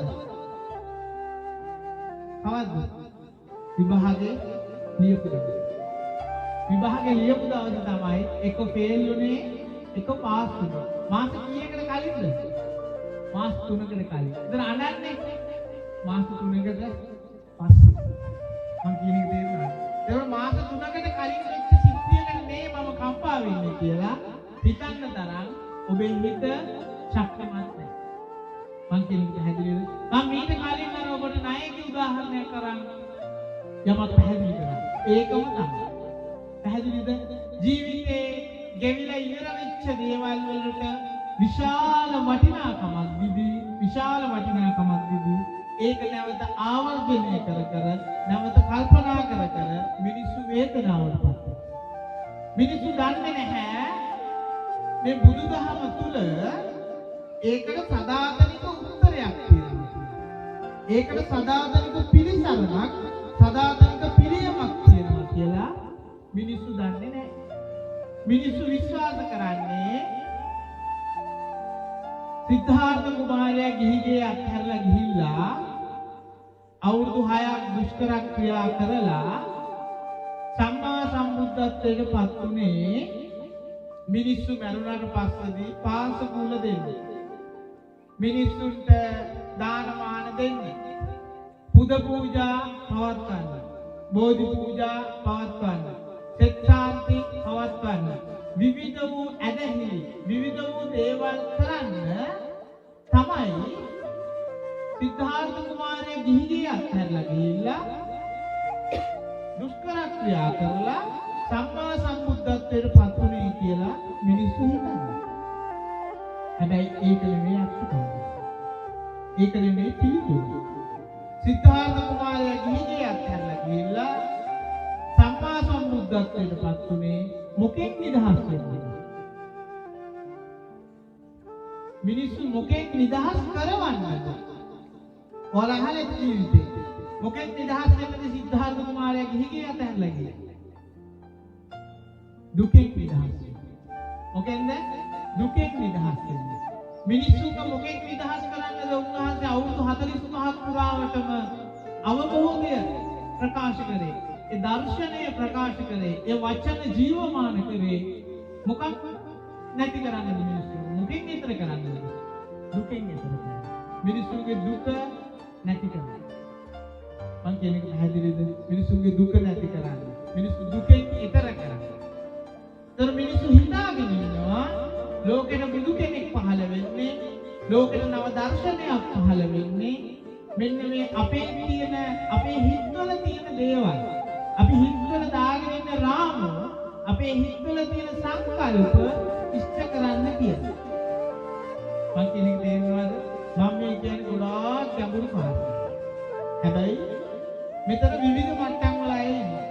කවද්ද? විභාගේ ලියපු දවසේ. විභාගේ ලියපු දවසේ තමයි එක ෆේල් උනේ එක පාස් වුණා. මාස කීයකට කලින්ද? මාස 3කට කලින්. ඉතින් අඬන්නේ මාස 3කට පස්සේ. මම කියන එක තේරුණාද? ඒක මාස 3කට කලින් වෙච්ච සිද්ධියකට නේ මම කම්පා වෙන්නේ කියලා හිතන්න තරම් ඔබේ හිත ශක්තිමත් නැහැ. මම කියන එක හැදිරියද? මම ඊට කලින් අර ඔබට ණයගේ උදාහරණයක් කරන් යමක් පැහැදිලි කරා. ඒකම තමයි. පැහැදිලිද? ජීවිතේ ගෙවිලා ඉවර වෙච්ච දේවල් වලට විශාල වටිනාකමක් දීදී විශාල වටිනාකමක් දීදී ඒක නැවත ආවර්ජනය කර කර නැවත කල්පනා කර කර මිනිස්සු වේදනාවට පත් වෙනවා. මිනිස්සු දන්නේ නැහැ මේ බුදුදහම තුල ඒකට සදාතනික උත්තරයක් තියෙනවා. ඒකට සදාතනික පිළිසරණක් සදාතනික පිළියමක් තියෙනවා කියලා මිනිස්සු දන්නේ නැහැ. මිනිස්සු විශ්වාස කරන්නේ සිද්ධාර්ථ කුමාරයා ගිහිගේ අත්හැරලා ගිහිල්ලා අවුරුදු 6ක් දුෂ්කර ක්‍රියා කරලා සම්මා සම්බුද්ධත්වයට පත් උනේ මිනිස්සු මරුණාට පස්සේදී පාසකුල දෙන්නේ. මිනිස්සුන්ට දානමාන දෙන්නේ. පුද පූජා පවත්වන්න, බෝධි පූජා පවත්වන්න, සෙත්සාන්ති පවත්වන්න, විවිධ වූ ඇදහිලි, විවිධ වූ දේවල් කරන්න තමයි සිද්ධාර්ථ කුමාරයා ගිහිගේ අත්හැරලා ගිහිල්ලා දුෂ්කර ක්‍රියා කරලා සම්මා සම්බුද්ධත්වයට පත් වුණේ කියලා මිනිස්සු හිතන්නේ. හැබැයි ඒක නෙමෙයි අත්කම. ඒක නෙමෙයි පිළිතුර. සිද්ධාර්ථ කුමාරයා ගිහිගේ අත්හැරලා ගිහිල්ලා සම්මා සම්බුද්ධත්වයට පත් වුණේ මොකෙන් නිදහස් වෙන්නද? මිනිස්සු මොකෙන් නිදහස් කරවන්නද? ඔයාලා ජීවිතේ මොකෙන් නිදහස් වෙන්නද? සිද්ධාර්ථ කුමාරයා ගිහිගේ අත්හැරලා ගියා. දුකෙන් නිදහස් වෙන්න. මොකෙන්ද? දුකෙන් නිදහස් වෙන්න. මිනිස්සුක මොකෙන් නිදහස් කරන්නද? උන්වහන්සේ අවුරුදු 45ක් පුරාවටම අවබෝධය ප්‍රකාශ කරේ. ඒ දර්ශනය ප්‍රකාශ කරේ. ඒ වචන ජීවමාන කරේ. මොකක් නැති කරන්නද මිනිස්සු? මොකෙන් ඈතර කරන්නද? දුකෙන් ඈතර කරන්න. මිනිස්සුගේ දුක නැති කරන්න. මං කියන එක පැහැදිලිද? මිනිස්සුගේ දුක නැති කරන්න. මිනිස්සු දුකෙන් ඈතර කරන්න. තර මිනිස්සු හිතාගෙන ඉන්නවා ලෝකෙට බුදු කෙනෙක් පහළ වෙන්නේ, ලෝකෙට නව දර්ශනයක් පහළ වෙන්නේ මෙන්න මේ අපේ තියෙන, අපේ හිත්වල තියෙන දේවල්, අපි හිත්වල දාගෙන ඉන්න රාමු, අපේ හිත්වල තියෙන සංකල්ප ඉෂ්ට කරන්න කියලා. මං කියන එක තේරෙනවද? මම මේ කියන්නේ ගොඩාක් ගැඹුරු කාරණා. හැබැයි මෙතන විවිධ මට්ටම් වල අය ඉන්නවා.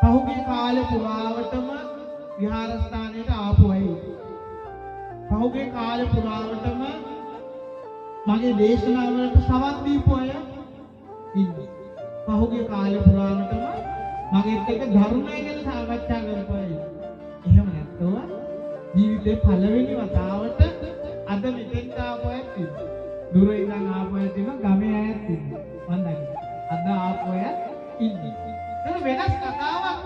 පහුගිය කාලේ පුරාවටම විහාරස්ථානයට ආපු අය. පහුගිය කාලේ පුරාවටම මගේ දේශනාවලට සවන් දීපු අය ඉන්නවා. පහුගිය කාලේ පුරාවටම මගෙත් එක්ක ධර්මය ගැන සාකච්ඡා කරපු අය. එහෙම නැත්නම් ජීවිතේ පළවෙනි වතාවට අද මෙතෙන්ට ආපු අයත් ඉන්නවා. දුර ඉඳන් ආපු අයත් ඉන්නවා, ගමේ අයත් ඉන්නවා. මම දන්නේ. අද ආපු අයත් ඉන්නවා. ඒක වෙනස් කතාවක්.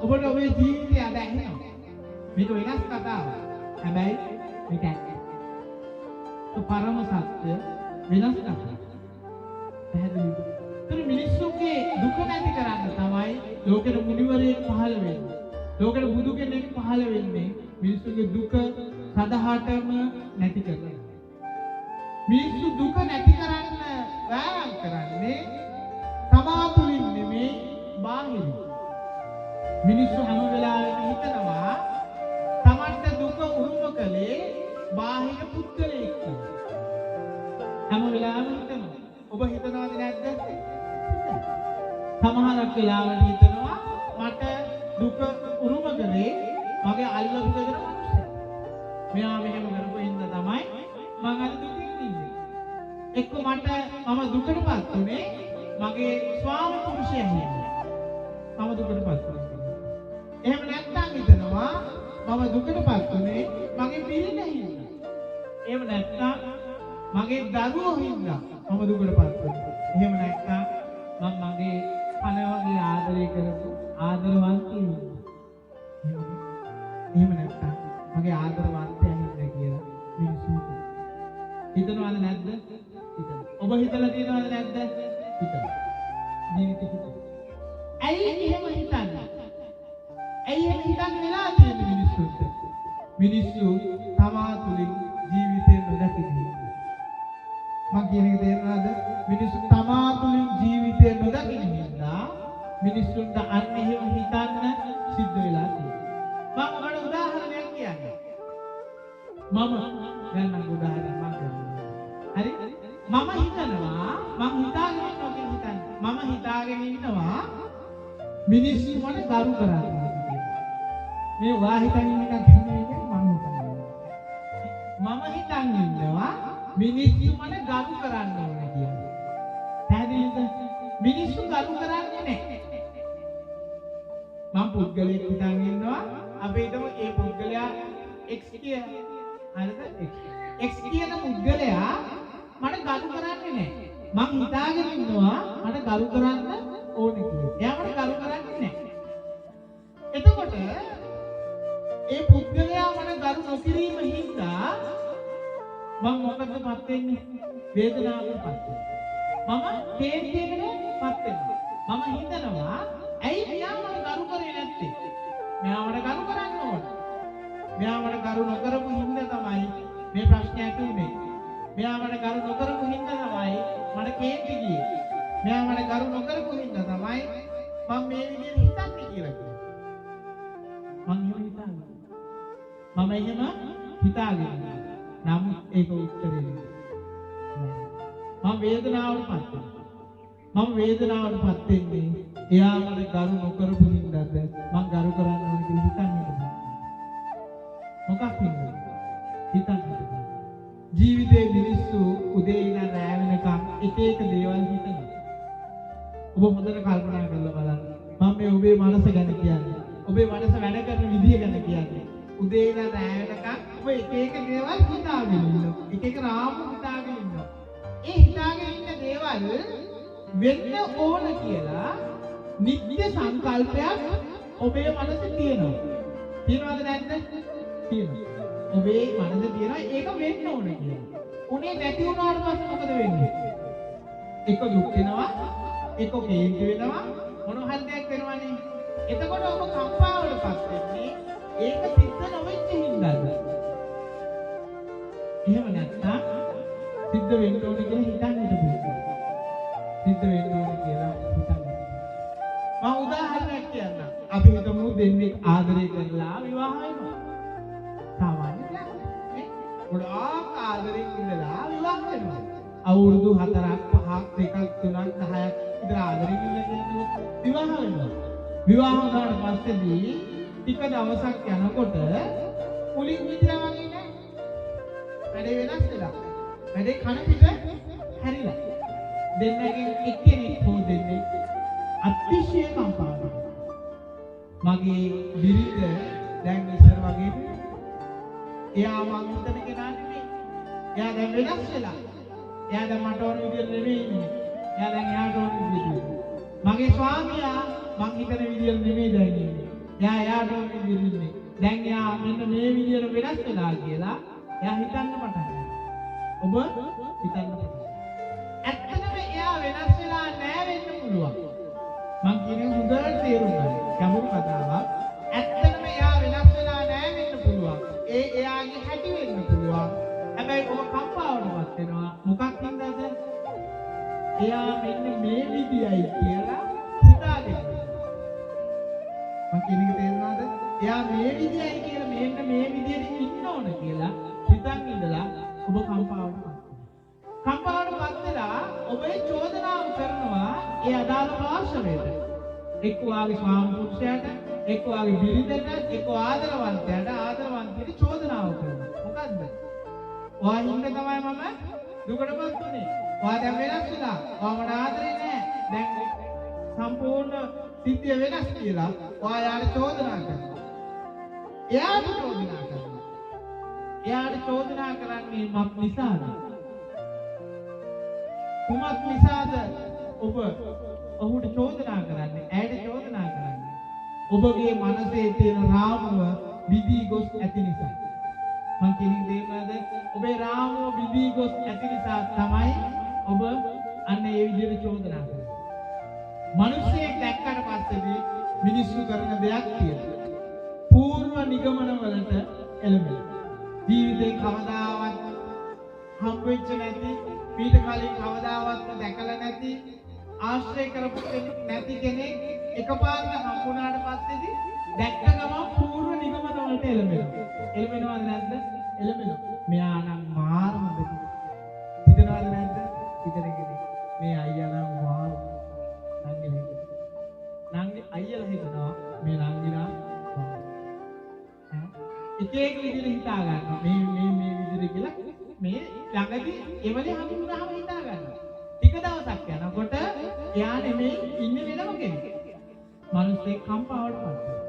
ඔබට ඔබේ ජීවිතය අද ඇහෙනවා. මේක වෙනස් කතාවක්. හැබැයි මේක ඇත්ත. පරම සත්‍ය වෙනස් කතාවක්. පැහැදිලිද? ඒතර මිනිස්සුගේ දුක නැති කරන්න තමයි ලෝකෙට මුනිවරයෙක් පහළ වෙන්නේ. ලෝකෙට බුදු කෙනෙක් පහළ වෙන්නේ මිනිස්සුගේ දුක සදහටම නැති කරගන්න. මිනිස්සු දුක නැති කරන්න වෑයම් කරන්නේ තමා තුළින් නෙමෙයි බාහිරින්. මිනිස්සු හැම වෙලාවෙම හිතනවා තමන්ට දුක උරුම කළේ බාහිර පුද්ගලයෙක් කියලා. හැම වෙලාවෙම හිතනවා. ඔබ හිතනවද නැද්ද? සමහරක් වෙලාවට හිතනවා මට දුක උරුම කළේ මගේ අල්ලපු ගෙදර මිනිස්සු. මෙයා මෙහෙම කරපු හින්දා තමයි මම අද දුකින් ඉන්නේ. එක්ක මට මම දුකටපත් උනේ මගේ ස්වාමි පුරුෂයා හින්දා. මම දුකටපත් වුණා. එහෙම නැත්නම් හිතනවා මම දුකටපත් උනේ මගේ පිරිත හින්දා. එහෙම නැත්නම් මගේ දරුවෝ හින්දා මම දුකටපත් වුණා. එහෙම නැත්නම් මම මගේ කනවගේ ආදරය කරපු ආදරවන්තයෝ. එහෙම නැත්නම් මගේ ආදරවන්තයා හින්දා කියලා මිනිස්සු හිතනවද නැද්ද? හිතනවා. ඔබ හිතලා තියෙනවද නැද්ද? හිතනවා. ජීවිතේ හිතනවා. ඇයි එහෙම හිතන්නේ? ඇයි එහෙම හිතන්න වෙලා තියෙන්නේ මිනිස්සුන්ට? මිනිස්සු තමා තුළින් ජීවිතේ නොදකින්නේ. මම කියන එක තේරෙනවද? මිනිස්සු තමා තුළින් ජීවිතේ නොදකින්න හින්දා මිනිස්සුන්ට අන්න එහෙම හිතන්න සිද්ධ වෙලා තියෙනවා. මම ඔයාලට උදාහරණයක් කියන්නම්. මම ගන්න උදාහරණයක් මම කියන්නම්. හරි? මම හිතනවා මම හිතාගෙන ඉන්නවා කියලා හිතන්න. මම හිතාගෙන ඉන්නවා මිනිස්සු මට කරු කරන්නේ. මේ වාහිතන් ඉන්න එකක් නෙමෙයි මම හිතන්නේ. මම හිතන් ඉන්නවා මිනිස්සු මට කරු කරන්න ඕනේ කියලා. පැහැදිලිද? මිනිස්සු කරු කරන්නේ නැහැ. මම පුද්ගලයෙක් හිතන් ඉන්නවා අපි හිතමු ඒ පුද්ගලයා X කියලා. හරිද? X කියන පුද්ගලයා මට කරු කරන්නේ නැහැ. මම හිතාගෙන ඉන්නවා මට කරු කරන්න ඕනේ කියලා. එයා මට කරු කරන්නේ නැහැ. එතකොට ඒ පුද්ගලයා මට කරු නොකිරීම හින්දා මම මොකටදපත් වෙන්නේ? වේදනාවටපත් වෙනවා. මම කේන්තියකනේ පත් වෙනවා. මම හිතනවා ඇයි මෙයා මට කරු කරේ නැත්තේ? මෙයා මට කරු කරන්න ඕන. මෙයා මට කරු නොකරපු හින්දා තමයි මේ ප්‍රශ්නේ ඇති වුනේ. මෙයා මට කරු නොකරපු හින්දා තමයි මට කේන්ති ගියේ. මෙයා මට කරු නොකරපු හින්දා තමයි මම මේ විදිහට හිතන්නේ කියලා කිව්වා. මම එහෙම හිතන්නේ. මම එහෙම හිතාගෙන. නමුත් ඒක උත්තරේ නෙවෙයි. මම වේදනාවටපත් වෙනවා. මම වේදනාවටපත් වෙන්නේ එයා මට කරු නොකරපු හින්දාද මම කරු කරන්න ඕන කියලා හිතන්නේ. මොකක් හින්දාද? හිතන්නේ. ජීවිතේ මිනිස්සු උදේ ඉඳන් රැ වෙනකම් එක එක දේවල් හිතනවා. ඔබ හොඳට කල්පනා කරලා බලන්න. මම මේ ඔබේ මනස ගැන කියන්නේ. ඔබේ මනස වැඩ කරන විදිය ගැන කියන්නේ. උදේ ඉඳන් රැ වෙනකම් ඔබ එක එක දේවල් හිතාගෙන ඉන්නවා. එක එක රාමු හිතාගෙන ඉන්නවා. ඒ හිතාගෙන ඉන්න දේවල් වෙන්න ඕන කියලා නිත්‍ය සංකල්පයක් ඔබේ මනසේ තියෙනවා. තියෙනවද නැද්ද? තියෙනවා. ඔබේ මනසේ තියෙනවා ඒක වෙන්න ඕන කියලා. උනේ නැති වුණාට පස්සේ මොකද වෙන්නේ? එක දුක් වෙනවා, එක කේන්ති වෙනවා, මොන හරි දෙයක් වෙනවනේ. එතකොට ඔබ කම්පාවටපත් වෙන්නේ ඒක සිද්ධ නොවෙච්ච හින්දාද? එහෙම නැත්නම් සිද්ධ වෙන්න ඕන කියලා හිතන්නට පුළුවන්. සිද්ධ වෙන්න ඕන කියලා හිතන්න. මම උදාහරණයක් කියන්නම්. අපි හිතමු දෙන්නෙක් ආදරය කරලා විවාහ වෙනවා. සාමාන්‍ය දෙයක් නේ. ගොඩාක් ආදරෙන් ඉඳලා විවාහ වෙනවා. අවුරුදු 4ක් 5ක් 2ක් 3ක් 10ක් විතර ආදරෙන් ඉඳලා විවාහ වෙනවා. විවාහ වුණාට පස්සේදී ටික දවසක් යනකොට මුලින් විතර වගේ නෑ. වැඩේ වෙනස් වෙලා. වැඩේ කන පිට හැරිලා. දෙන්නගෙන් එක්කෙනෙක් හෝ දෙන්නේ අතිශය කම්පාවක්. මගේ බිරිඳ දැන් ඉස්සර වගේ එයා මං හිතන කෙනා නෙමෙයි. එයා දැන් වෙනස් වෙලා. එයා දැන් මට ඕන විදිහට නෙමෙයි ඉන්නේ. එයා දැන් එයාට ඕන විදිහට. මගේ ස්වාමියා මං හිතන විදිහට නෙමෙයි දැන් ඉන්නේ. එයාට ඕන විදිහට ඉන්නේ. දැන් එයා මෙන්න මේ විදිහට වෙනස් වෙලා කියලා එයා හිතන්න පටන් ගන්නවා. ඔබ හිතන්න පටන් ගන්නවා. ඇත්තටම එයා වෙනස් වෙලා නෑ වෙන්න පුළුවන්. මං කියන්නේ හොඳට තේරුම් ගන්න. ගැඹුරු කතාවක්. ඇත්තටම එයා වෙනස් වෙලා නෑ වෙන්න පුළුවන්. එයාගේ හැටි වෙන්න පුළුවන්. හැබැයි ඔබ කම්පාවටපත් වෙනවා. මොකක් හින්දාද? එයා මෙන්න මේ විදියයි කියලා හිතාගෙන. මං කියන්නේ තේරුණාද? එයා මේ විදියයි කියලා මෙන්න මේ විදියට ඉන්න ඕන කියලා හිතන් ඉඳලා ඔබ කම්පාවටපත්. කම්පාවටපත් වෙලා ඔබේ චෝදනාව කරනවා ඒ අදාළ පාර්ශවයට. එක්ක වාගේ ස්වාමි පුරුෂයාට, එක්ක වාගේ බිරිඳට, එක්ක ආදරවන්තයාට, ආදරවන්තියට චෝදනාව කරනවා. මොකද්ද? ඔයා හින්දා තමයි මම දුකටපත් උනේ. ඔයා දැන් වෙනස් වෙලා. ඔයා මට ආදරේ නැහැ. දැන් සම්පූර්ණ සිද්ධිය වෙනස් කියලා ඔයා යාට චෝදනා කරනවා. එයාට චෝදනා කරනවා. එයාට චෝදනා කරන්නේ මක් නිසාද? කුමක් නිසාද ඔබ ඔහුට චෝදනා කරන්නේ? ඇයට චෝදනා කරන්නේ ඔබගේ මනසේ තියෙන රාමුව විදී ගොස් ඇති නිසා. මං කියන්නේ තේරෙනවද? ඔබේ රාමුව විදී ගොස් ඇති නිසා තමයි ඔබ අන්න ඒ විදිහට චෝදනා කරන්නේ. මිනිස්සෙක් දැක්කට පස්සේදී මිනිස්සු කරන දෙයක් තියෙනවා. පූර්ව නිගමන වලට එළඹෙන. ජීවිතේ කවදාවත් හම්බෙච්ච නැති, ඊට කලින් කවදාවත් දැකලා නැති, ආශ්‍රය කරපු නැති කෙනෙක් එකපාරට හම්බුනාට පස්සේදී දැක්ක ගමන් පූර්ව නිගමන වලට එළඹෙනවා. එළඹෙනවද නැද්ද? එළඹෙනවා. මෙයා නම් මාරමද කියලා. හිතනවද නැද්ද? හිතනකදී මේ අයියා නම් මාර නංගි අයියලා හිතනවා මේ නංගිලා එක එක විදිහට හිතා ගන්නවා. මේ විදිහට කියලා මේ ළඟදී එවලේ හම්බුනහම හිතා ගන්නවා. ටික දවසක් යනකොට එයා නෙමෙයි ඉන්නේ වෙනම කෙනෙක්. මිනිස්සේ කම්පාවටපත් වෙනවා.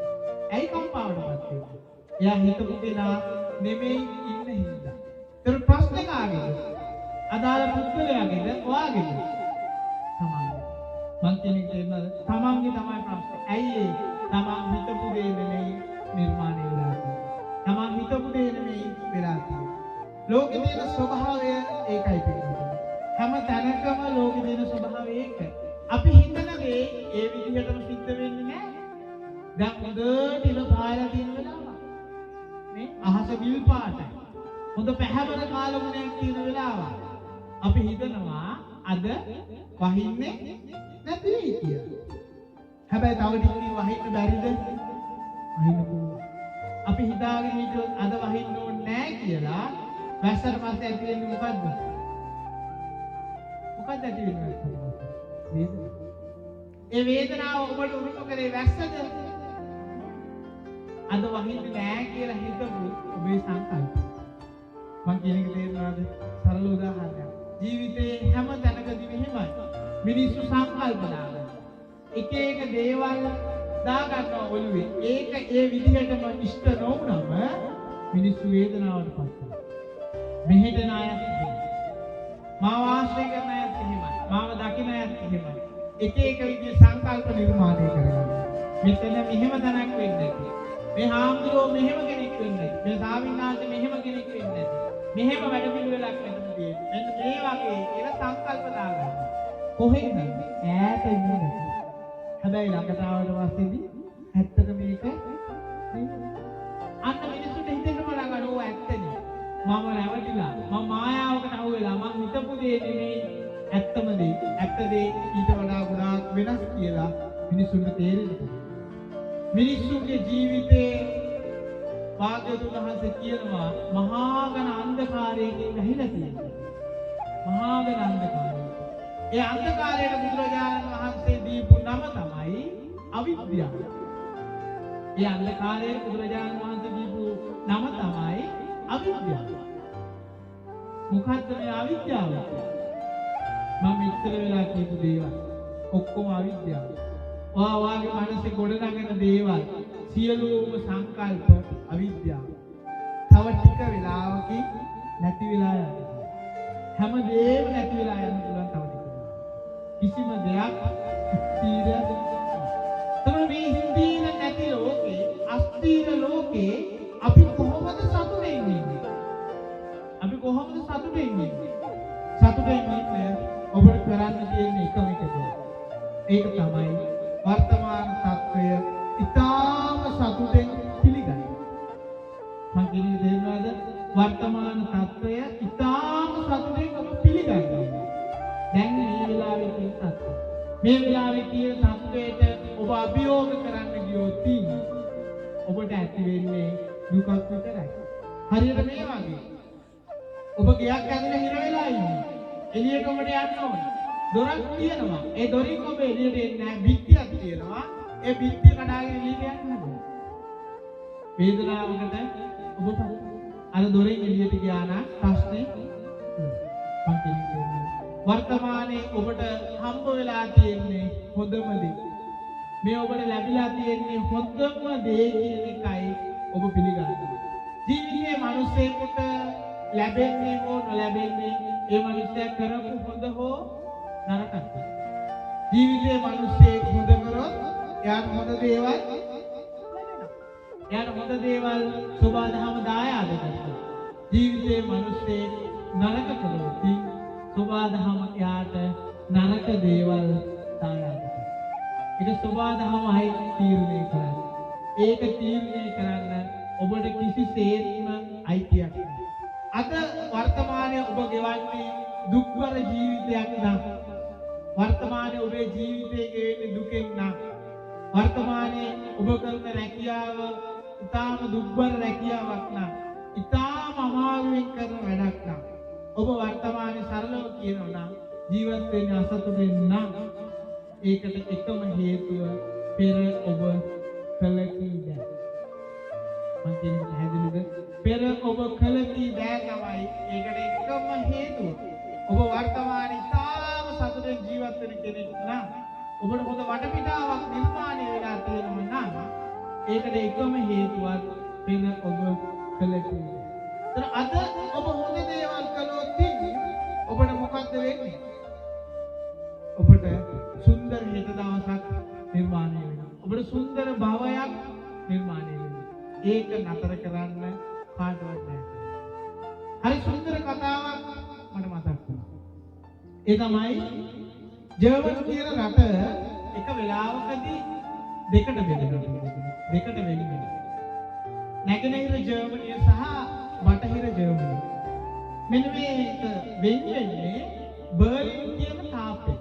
ඇයි කම්පාවටපත් වෙන්නේ? එයා හිතපු කෙනා නෙමෙයි ඉන්න හින්දා. ඒතර ප්‍රශ්නේ කාගේද? අදාළ පුද්ගලයාගේද? ඔයාගේද? තමන්ගේ. මං කියන්නේ තේරෙනවද? තමන්ගේ තමයි ප්‍රශ්නේ. ඇයි ඒ? තමන් හිතපු දේ නෙමෙයි නිර්මාණය වෙලා තියෙන්නේ. තමන් හිතපු දේ නෙමෙයි වෙලා තියෙන්නේ. ලෝකේ තියෙන ස්වභාවය ඒකයි පිළිගන්න. හැම තැනකම ලෝකේ තියෙන ස්වභාවය ඒක. අපි හිතන දේ ඒ විදිහටම සිද්ධ වෙන්නේ නැහැ. දැන් හොඳට ඉල පායලා තියෙන වෙලාව. මේ අහස විල් පාටයි. හොඳ පැහැපත කාලගුණයක් තියෙන වෙලාව. අපි හිතනවා අද වහින්නේ නැති වෙයි කියලා. හැබැයි තව ටිකකින් වහින්න බැරිද? වහින්න පුළුවන්. අපි හිතාගෙන හිටියොත් අද වහින්න ඕනේ නැහැ කියලා වැස්සට පස්සේ ඇති වෙන්නේ මොකද්ද? මොකක්ද ඇති වෙන්නේ? වේදනාව. ඒ වේදනාව ඔබට උරුම කරේ වැස්සද? අද වහින්නේ නැහැ කියලා හිතපු ඔබේ සංකල්ප. මම කියන එක තේරෙනවද? සරල උදාහරණයක්. ජීවිතේ හැම තැනකදී මෙහෙමයි. මිනිස්සු සංකල්ප දාගන්නවා. එක එක දේවල් දාගන්නවා ඔළුවේ. ඒක ඒ විදිහටම ඉෂ්ට නොවුනම මිනිස්සු වේදනාවට පත් වෙනවා. මෙහෙට නායත් මාව ආශ්‍රය කරන අයත් එහෙමයි. මාව දකින අයත් එහෙමයි. එක එක විදිහේ සංකල්ප නිර්මාණය කරගන්නවා. මෙතන මෙහෙම තැනක් වෙන්නේ නැති. මේ හාමුදුරුවෝ මෙහෙම කෙනෙක් වෙන්නේ නැති. මේ සාවින්නාංශ මෙහෙම කෙනෙක් වෙන්නේ නැති. මෙහෙම වැඩ පිළිවෙලක් මෙතන තියෙන්නේ. මෙන්න මේ වගේ කියලා සංකල්ප දාගන්නවා. කොහෙන්ද? ඈත ඉන්නේ නැති. හැබැයි ළඟට ආවට පස්සේදී ඇත්තට මේක අන්න මිනිස්සුන්ට හිතෙන්න පටන් ගන්නවා ඕ ඇත්තනේ. මම රැවටිලා මම මායාවකට අහු වෙලා මම හිතපු දේ නෙමෙයි ඇත්තම දේ. ඇත්ත දේ ඊට වඩා ගොඩාක් වෙනස් කියලා මිනිස්සුන්ට තේරෙනවා. මිනිස්සුන්ගේ ජීවිතේ භාග්‍යවතුන් වහන්සේ කියනවා මහා ඝන අන්ධකාරයකින් වැහිලා තියෙනවා. මහා ඝන අන්ධකාරය. ඒ අන්ධකාරයට බුදුරජාණන් වහන්සේ දීපු නම තමයි අවිද්‍යාව. ඒ අන්ධකාරයට බුදුරජාණන් වහන්සේ දීපු නම තමයි අවිද්‍යාව. මොකද්ද මේ අවිද්‍යාව? මම ඉස්සර වෙලා කියපු දේවල් ඔක්කොම අවිද්‍යාව. වාගේ මනසේ ගොඩනගෙන දේවල් සියලුම සංකල්ප අවිද්‍යාව. තව ටික වෙලාවකින් නැති වෙලා යනවා. හැම දෙයක්ම නැති වෙලා යන පුළුවන් තව ටික. කිසිම දෙයක් ස්ථිර තමයි. මේ ස්ථිර නැති ලෝකේ අස්ථිර ලෝකේ අපි කොහොමද සතුටින් ඉන්නේ? අපි කොහොමද සතුටින් ඉන්නේ? සතුටින් ඉන්නේ ඔබට කරන්න තියෙන එකම එක දේ. ඒක තමයි වර්තමාන තත්ත්වය ඉතාම සතුටෙන් පිළිගන්න. මම කියන්නේ තේරෙනවද? වර්තමාන තත්ත්වය ඉතාම සතුටෙන් ඔබ පිළිගන්න. දැන් මේ වෙලාවේ තියෙන තත්ත්වය. මේ වෙලාවේ තියෙන තත්ත්වයට ඔබ අභියෝග කරන්න ගියොත් ඔබට ඇති වෙන්නේ දුකක් විතරයි. හරියට මේ වගේ. ඔබ ගයක් ඇතුලේ හිර වෙලා ඉන්නේ. එළියට ඔබට යන්න ඕනේ. දොරක් තියෙනවා. ඒ දොරින් ඔබ එළියට එන්නේ නැහැ. බිත්තියක් තියෙනවා. ඒ බිත්තිය කඩාගෙන එළියට යන්න ඕනේ. වේදනාවකට ඔබ අර දොරෙන් එළියට ගියා නම් ප්‍රශ්නේ වර්තමානයේ ඔබට හම්බ වෙලා තියෙන්නේ හොඳම දේ. මේ ඔබට ලැබිලා තියෙන්නේ හොඳම දේ කියන එකයි ඔබ පිළිගන්නවා. ජීවිතයේ මිනිසෙකුට ලැබෙන්නේ හෝ නොලැබෙන්නේ ඒ මිනිසයා කරපු හොඳ හෝ නරකක්. ජීවිතයේ මිනිස්සෙක් හොඳ කරොත් එයාට හොඳ දේවල් ලැබෙනවා. එයාට හොඳ දේවල් සෝබාදහම දායාද කරනවා. ජීවිතයේ මිනිස්සෙක් නරක කළොත් සෝබාදහම එයාට නරක දේවල් දායාද කරනවා. ඒක සෝබාදහමයි තීරණය කරන්නේ. ඒක තීරණය කරන්න ඔබට කිසිසේත්ම අයිතියක් නැහැ. අද වර්තමානයේ ඔබ ගෙවන්නේ දුක්වර ජීවිතයක් නම් වර්තමානයේ ඔබේ ජීවිතයේ ගෙවෙන්නේ දුකෙන් නම් වර්තමානයේ ඔබ කරන රැකියාව ඉතාම දුක්බර රැකියාවක් නම් ඉතාම අමාරුවෙන් කරන වැඩක් නම් ඔබ වර්තමානයේ සරලව කියනවා නම් ජීවත් වෙන්නේ අසතුටින් නම් ඒකට එකම හේතුව පෙර ඔබ කළ කී දෑ. මම කියන්නේ හැදෙන්නද? පෙර ඔබ කළ කී දෑ තමයි ඒකට එකම හේතුව. ඔබ වර්තමානයේ ඉතාම සතුටින් ජීවත් වෙන කෙනෙක් නම් ඔබට හොඳ වටපිටාවක් නිර්මාණය වෙලා තියෙනවා නම් ඒකට එකම හේතුවක් පෙර ඔබ කළ කී දෑ. අද ඔබ හොඳ දේවල් කළොත් ඔබට මොකක්ද වෙන්නේ? ඔබට සුන්දර හෙට දවසක් නිර්මාණය වෙනවා. ඔබට සුන්දර භවයක් නිර්මාණය වෙනවා. ඒක නතර කරන්න කාටවත් බැහැ. හරි සුන්දර කතාවක් මට මතක් වුණා. ඒ තමයි ජර්මන් කියන රට එක වෙලාවකදී දෙකට බෙදෙනවා. දෙකට වෙන්නේ. නැගෙනහිර ජර්මනිය සහ බටහිර ජර්මනිය. මෙන්න මේක වෙන්නේ බර්ලින් කියන තාප්පේ.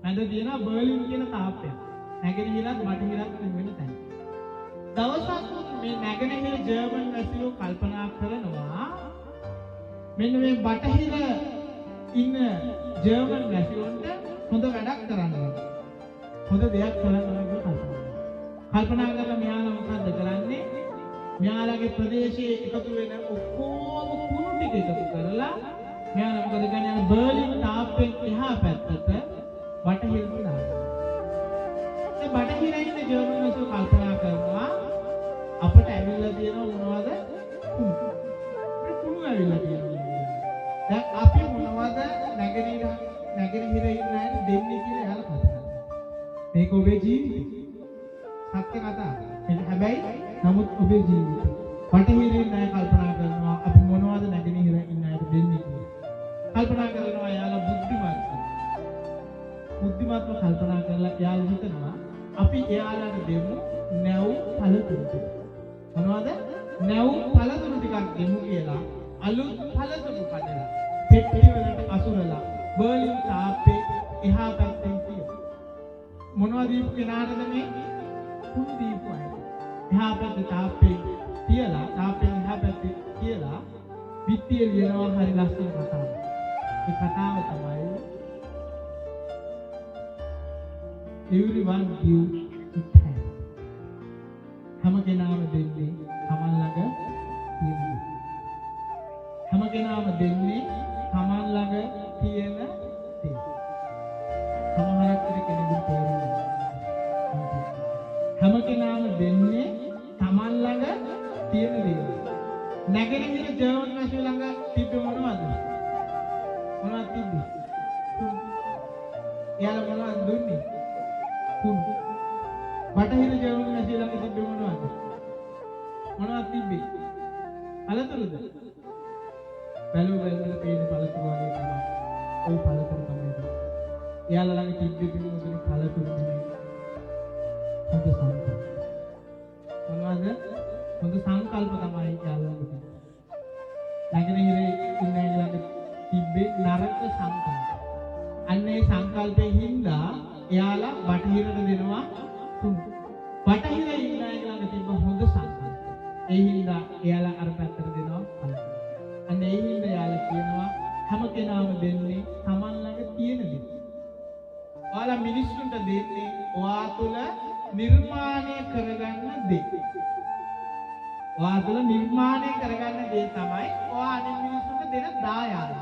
මැද තියෙනවා බර්ලින් කියන තාප්පය. නැගෙනහිරත් බටහිරත් වෙන තැන. දවසක් මේ නැගෙනහිර ජර්මන් වැසියෝ කල්පනා කරනවා මෙන්න මේ බටහිර ඉන්න ජර්මන් වැසියොන්ට හොඳ වැඩක් කරන්න ඕන. හොඳ දෙයක් කරන්න ඕන කියලා කල්පනා කරලා මෙයාලා මොකද්ද කරන්නේ? මෙයාලගේ ප්‍රදේශයේ එකතු වෙන ඔක්කොම කුණු ටික එකතු කරලා මෙයාලා මොකද කරන්නේ? බර්ලින් තාප්පෙන් එහා පැත්තට බටහිරට දානවා. ඒ බටහිර ඉන්න ජර්මන් වැසියෝ කල්පනා කරනවා අපට ඇවිල්ලා තියෙනව මොනවද? කුණු. මේ කුණු ඇවිල්ලා තියෙනවා. දැන් අපි මොනවද නැගෙනහිර ඉන්න අය දෙන්නේ කියලා එයාලා කතා කරනවා. මේක ඔබේ ජීවිතේ. සත්‍ය කතාව. හැබැයි නමුත් ඔබේ ජීවිතේ. බටහිර ඉන්න අය කල්පනා කරනවා අපි මොනවද නැගෙනහිර ඉන්න අයට දෙන්නේ කියලා. කල්පනා කරනවා එයාලා බුද්ධිමත්ව කල්පනා කරලා එයාලා හිතනවා අපි එයාලට දෙමු නැව් පළතුරු. මොනවද? නැව් පළතුරු ටිකක් දෙමු කියලා අලුත් පළතුරු කඩලා පෙට්ටි වලට අසුරලා බර්ලින් තාප්පේ එහා පැත්තෙන් කියනවා. මොනවද දීපු කෙනාටද මේ? කුණු දීපු අය. එහා පැත්තේ තාප්පේ තියලා තාප්පෙන් එහා පැත්තේ තියලා පිටියේ ලියනවා හරි ලස්සන කතාවක්. ඒ කතාව තමයි everyone give it has. හැම කෙනාම දෙන්නේ තමන් ළඟ තියෙන දේ. හැම කෙනාම දෙන්නේ තමන් ළඟ තියෙන දේ. සමහරක් කෙනෙකුට තේරෙන්නේ හැම කෙනාම දෙන්නේ තමන් ළඟ තියෙන දේ. නැගෙනහිර ජර්මන් වැසියෝ ළඟ තිබ්බ මොනවද? මොනවද තිබ්බේ? එයාලා මොනවද දුන්නේ? කුණු. බටහිර ජර්මන් වැසියෝ ළඟ තිබ්බේ මොනවද? මොනවද තිබ්බේ? පළතුරුද? බැලුවල පේන පළතුරු වගේ තමයි. ওই පළතුරු තමයි. එයාලා ළඟ තිබ්බේ පිළිමොදේ පළතුරු නෙමෙයි. හොඳ සංකල්ප. මොනවද? හොඳ සංකල්ප තමයි එයාලා ළඟ තිබ්බේ. නැගෙනහිරේ ඉන්න අය ළඟ තිබ්බේ නරක සංකල්ප. අන්න ඒ සංකල්පයෙන් හින්දා එයාලා බටහිරට දෙනවා කුණු. බටහිරේ ඉන්න අය ළඟ තිබ්බ හොඳ සංකල්ප. ඒ හින්දා එයාලා අර පැත්තට දෙනවා පළතුරු. අන්න ඒ හින්දා එයාලා කියනවා හැම කෙනාම දෙන්නේ Taman ළඟ තියෙන දේ. ඔයාලා මිනිස්සුන්ට දෙන්නේ ඔයා තුළ නිර්මාණය කරගන්න දේ. ඔයා තුළ නිර්මාණය කරගන්න දේ තමයි ඔයා අනිත් මිනිස්සුන්ට දෙන දායාද.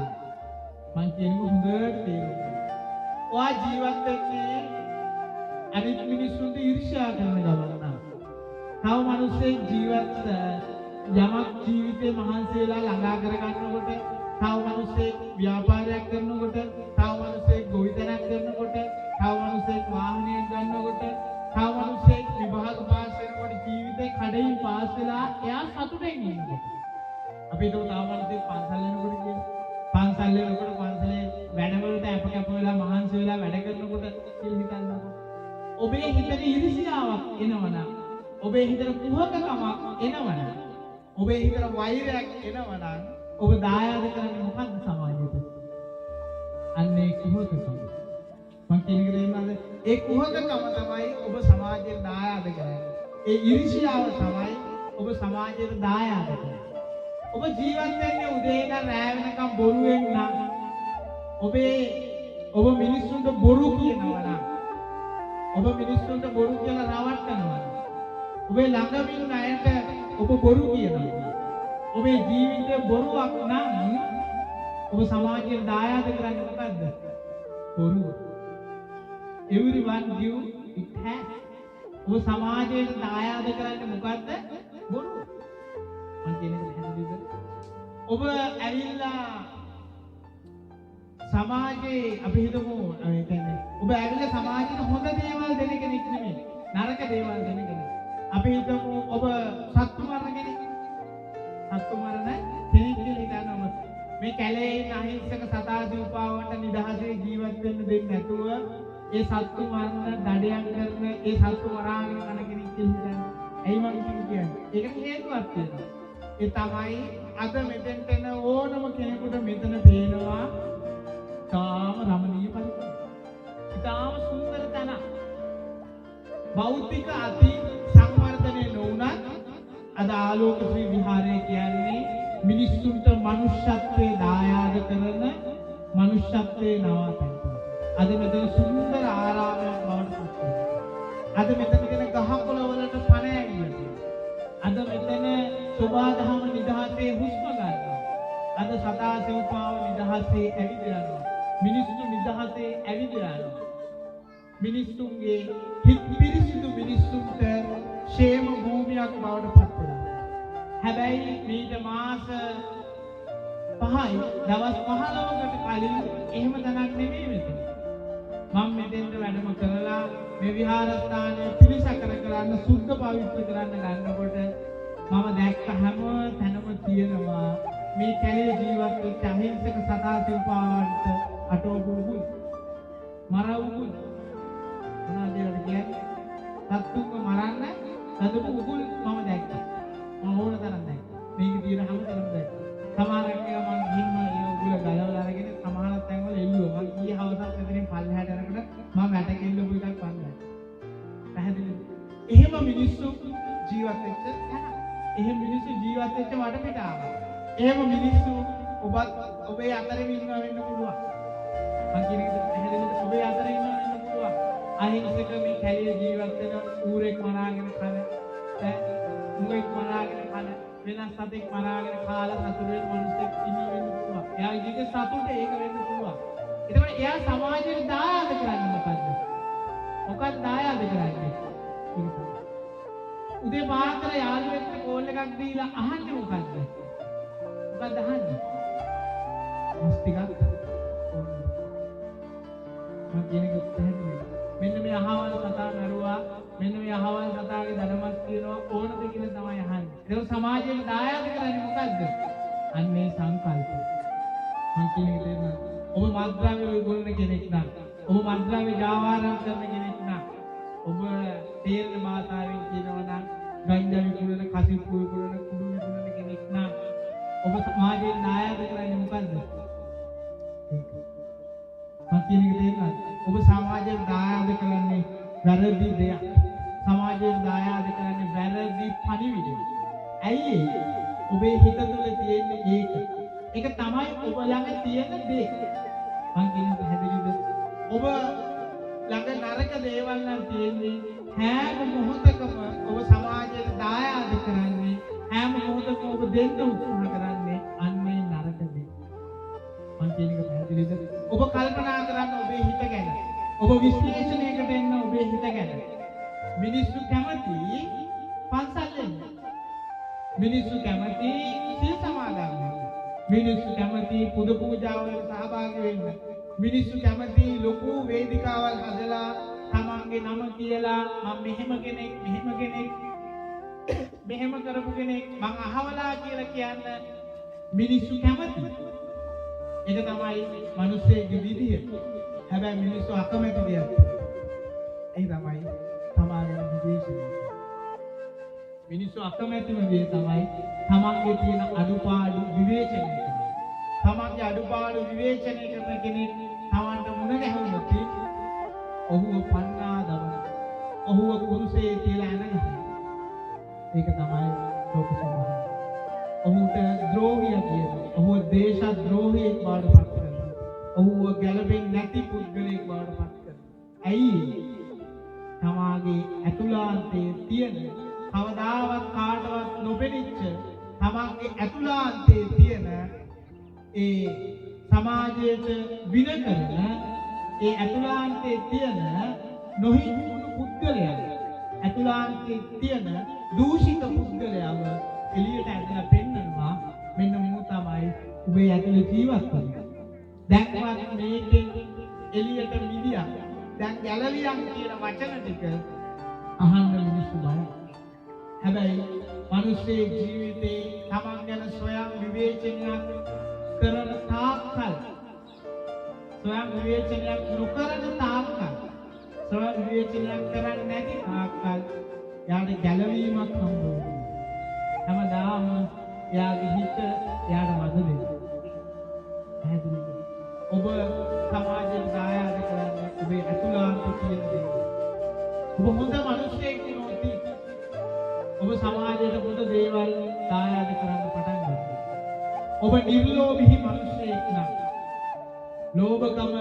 මං කියන්නේ හොඳට තේරුම්. ඔයා ජීවත් වෙන්නේ අනිත් මිනිස්සුන්ට ඊර්ෂ්‍යා කරන ගමන. තව මිනිස්සෙක් ජීවත් යමක් ජීවිතේ මහන්සි වෙලා ළඟා කරගන්නකොට, තව මිනිස්සෙක් ව්‍යාපාරයක් කරනකොට, තව මිනිස්සෙක් ගොවිතැනක් කරනකොට, තව මිනිස්සෙක් වාහනයක් ගන්නකොට, තව මිනිස්සෙක් විභාග පාස් වෙනකොට ජීවිතේ කඩින් පාස් වෙලා එයා සතුටෙන් ඉන්නකොට. අපි හිතුව තව මිනිස්සෙක් පන්සල් යනකොට කියලා. පන්සල් යනකොට පන්සලේ වැඩවලට අප කැප වෙලා මහන්සි වෙලා වැඩ කරනකොට කියලා හිතන්නකො. ඔබේ හිතේ ඊර්ෂ්‍යාවක් එනවනම්, ඔබේ හිතේ කුහකකමක් එනවනම්, ඔබේ හිතේ වෛරයක් එනවනම් ඔබ දායාද කරන්නේ මොකද්ද සමාජයට? අන්නේ කුහකකම. මම කියන්නේ ඒ කුහකකම තමයි ඔබ සමාජයට දායාද කරන්නේ. ඒ ඊර්ෂ්‍යාව තමයි ඔබ සමාජයට දායාද කරන්නේ. ඔබ ජීවත් වෙන්නේ උදේ ඉඳන් රැ වෙනකම් බොරුවෙන් නම්, ඔබ මිනිස්සුන්ට බොරු කියනවා නම්, ඔබ මිනිස්සුන්ට බොරු කියලා රවට්ටනවා. ඔබේ ළඟම ඉන්න අයට ඔබ බොරු කියනවා. ඔබේ ජීවිතේ බොරුවක් නම් ඔබ සමාජයට දායාද කරන්නේ මොකද්ද? බොරුව. everyone give it has. ඔබ සමාජයට දායාද කරන්නේ මොකද්ද? බොරුව. මම කියන්නේ හැදෙන්නේ. ඔබ ඇවිල්ලා සමාජයේ අපි හිතමු ඒ කියන්නේ ඔබ ඇවිල්ලා සමාජයට හොඳ දේවල් දෙන කෙනෙක් නෙමෙයි. නරක දේවල් දෙන කෙනෙක්. අපි හිතමු ඔබ සත්තු මරන කෙනෙක්. සත්තු මරන කෙනෙක් කියලා හිතනවා. මේ කැලේ ඉන්න අහිංසක සතා දූපාවන්ට නිදහසේ ජීවත් ඒ සත්තු මරන්න දඩයන් කරන ඒ සත්තු මරාගෙන කන කෙනෙක් කියලා හිතන්නේ. ඇයි මම කියන්නේ? ඒකට හේතුවක් තියෙනවා. ඒ තමයි අද මෙතෙන්ට එන ඕනම කෙනෙකුට මෙතන පේනවා තාම රමණීය පරිසරයක්. ඊටාම සුන්දර තැනක්. භෞතික අති සංවර්ධනය නොවුනත් අද ආලෝක ශ්‍රී විහාරය කියන්නේ මිනිස්සුන්ට මනුෂ්‍යත්වයේ දායාද කරන මනුෂ්‍යත්වයේ නවාතැන්. අද මෙතන සුන්දර ආරාමයක් බවට පත් වෙනවා. අද මෙතන තියෙන ගහකොළ වලට පණ ඇවිල්ලා. අද මෙතන සෝබාදහම නිදහසේ හුස්ම ගන්නවා. අද සදා සෙව්පාව නිදහසේ ඇවිදලා. මිනිස්සු නිදහසේ ඇවිදලා. මිනිස්සුන්ගේ හිත් පිරිසිදු මිනිස්සුන්ට ക്ഷേම භූමියක් බවට පත් වෙනවා. හැබැයි මේක මාස 5යි දවස් 15කට කලින් එහෙම තනක් නෙමෙයි මෙතන. මම මෙතෙන්ට වැඩම කරලා මේ විහාරස්ථානය පිරිසකර කරන්න සුද්ධ පවිත්‍ර කරන්න ගන්නකොට මම දැක්ක හැම තැනම තියෙනවා මේ කැලේ ජීවත් වෙච්ච අහිංසක සතා සිව්පාවන්ට අටවපු උගුල් මරවුගුල් මොනවද ඒකට කියන්නේ? සත්තුන්ව මරන්න දදපු උගුල් මම දැක්කා. මම ඕන තරම් දැක්කා. මේක තියෙන හැම තැනම දැක්කා. සමහරක් ඒවා මම ගිහින් ඒ උගුල ගලවලා අරගෙන සමහර තැන්වල එල්ලුවා. මම ඊයේ හවසක් මෙතනින් පල්ලෙහාට යනකොට මම වැටකෙල්ලපු එකක් පන්නලා. පැහැදිලිද? එහෙම මිනිස්සු ජීවත් වෙච්ච තැන. එහෙම මිනිස්සු ජීවත් වෙච්ච වටපිටාව. එහෙම මිනිස්සු ඔබේ අතරින් ඉන්නවා වෙන්න පුළුවන්. මම කියන එක පැහැදිලිද? ඔබේ අතරින් ඉන්නවා වෙන්න පුළුවන්. අහිංසක මේ කැලේ ජීවත් වෙන ඌරෙක් මරාගෙන කන, මුගෙක් මරාගෙන කන, වෙනස් සතෙක් මරාගෙන කාලා සතුට වෙන මිනිස්සෙක් ඉන්න වෙන්න පුළුවන්. එයා ජීවිතේ සතුට ඒක වෙන්න පුළුවන්. එතකොට එයා සමාජයට දායාද කරන්නේ මොකද්ද? මොකක්ද දායාද කරන්නේ? උදේ පාන්දර යාළුවෙක්ට කෝල් එකක් දීලා අහන්නේ මොකද්ද? මොකක්ද අහන්නේ? මුස්තිකක් මම කියන එක පැහැදිලිද? මෙන්න මේ අහවල් කතා කරුවා මෙන්න මේ අහවල් කතාවේ ධර්මයක් කියනවා ඕනද කියලා තමයි අහන්නේ. ඒක සමාජයෙන් දායාද කරන්නේ මොකද්ද? අන්නේ සංකල්ප. මම කියන එක තේරෙනවද? ඔබ මත්ද්‍රව්‍ය විකුණන කෙනෙක් නම්, ඔබ මත්ද්‍රව්‍ය ජාවාරම් කරන කෙනෙක් නම්, ඔබ තේරෙන භාෂාවෙන් කියනවා නම් ගංජා විකුණන, කසිප්පු විකුණන, කුඩු විකුණන කෙනෙක් නම් ඔබ සමාජයෙන් දායාද කරන්නේ මොකද්ද? මම කියන එක තේරෙනවද? ඔබ සමාජයෙන් දායාද කරන්නේ වැරදි දෙයක්. සමාජයෙන් දායාද කරන්නේ වැරදි පණිවිඩයක්. ඇයි ඒ? ඔබේ හිත තුළ තියෙන්නේ ඒක. ඒක තමයි ඔබ ළඟ තියෙන දේ. මම කියන එක පැහැදිලිද? ඔබ ළඟ නරක දේවල් නම් තියෙන්නේ හැම මොහොතකම ඔබ සමාජයට දායාද කරන්නේ හැම මොහොතකම ඔබ දෙන්න උත්සාහ කරන්නේ අන්නේ නරක දේ. මම කියන එක පැහැදිලිද? ඔබ කල්පනා කරන්න ඔබේ හිත ගැන. ඔබ විශ්ලේෂණයකට එන්න ඔබේ හිත ගැන. මිනිස්සු කැමති පන්සල් එන්න. මිනිස්සු කැමති සිල් සමාදන් වෙන්න. මිනිස්සු කැමති පුද පූජාවලට සහභාගී වෙන්න. මිනිස්සු කැමති ලොකු වේදිකාවල් හදලා තමන්ගේ නම කියලා මම මෙහෙම කෙනෙක් මෙහෙම කරපු කෙනෙක් මං අහවලා කියලා කියන්න මිනිස්සු කැමති. ඒක තමයි මිනිස්සෙගේ විදිය. හැබැයි මිනිස්සු අකමැති දෙයක්. ඒ තමයි සමාජයේ විදේශය. මිනිස්සු අකමැතිම දේ තමයි තමන්ගේ තියෙන අඩුපාඩු විවේචනය කරන. තමන්ගේ අඩුපාඩු විවේචනය කරන කෙනෙක් තමන්ට මුණ ගැහුනොත් ඔහුව පන්නා දමන. ඔහුව කුරුසේ තියලා එනගහන. ඒක තමයි ලෝක සමාජය. ඔහුට ද්‍රෝහිය කියනවා. ඔහුව දේශද්‍රෝහියෙක් බවට පත් කරනවා. ඔහුව ගැළපෙන්නේ නැති පුද්ගලයෙක් බවට පත් කරනවා. ඇයි? තමාගේ ඇතුළාන්තයේ තියෙන කවදාවත් කාටවත් නොපෙනිච්ච තමාගේ ඇතුළාන්තයේ තියෙන ඒ සමාජයට වින කරන ඒ ඇතුළාන්තයේ තියෙන නොහිතුණු පුද්ගලයන් ඇතුළාන්තයේ තියෙන දූෂිත පුද්ගලයන්ව එළියට ඇදලා පෙන්නනවා. මෙන්න මෝ තමයි ඔබේ ඇතුළේ ජීවත් වෙන්නේ. දැන්වත් මේකෙන් එළියට මිදියා දැන් ගැලවියන් කියන වචන ටික අහන්න මිනිස්සු බයයි. හැබැයි මිනිස්සේ ජීවිතේ තමන් ගැන සොයම් විවේචනයක් කරන තාක්කල් සොයම් විවේචනයක් නොකරන තාක්කල් ස්ව විවේචනයක් කරන්නේ නැති තාක්කල් යාට ගැළවීමක් හම්බ වෙනවා. හැමදාම යාගේ හිත යාට වද දෙනවා. පැහැදිලිද? ඔබ සමාජයට දායාද කරන්නේ ඔබේ අතුලාන්ත කියන දේ. ඔබ හොඳ මිනිසෙක් වෙනොත් ඔබ සමාජයට හොඳ දේවල් දායාද කරන්න පටන් ගන්නවා. ඔබ නිර්ලෝභී මිනිසෙක් නම් ලෝභකම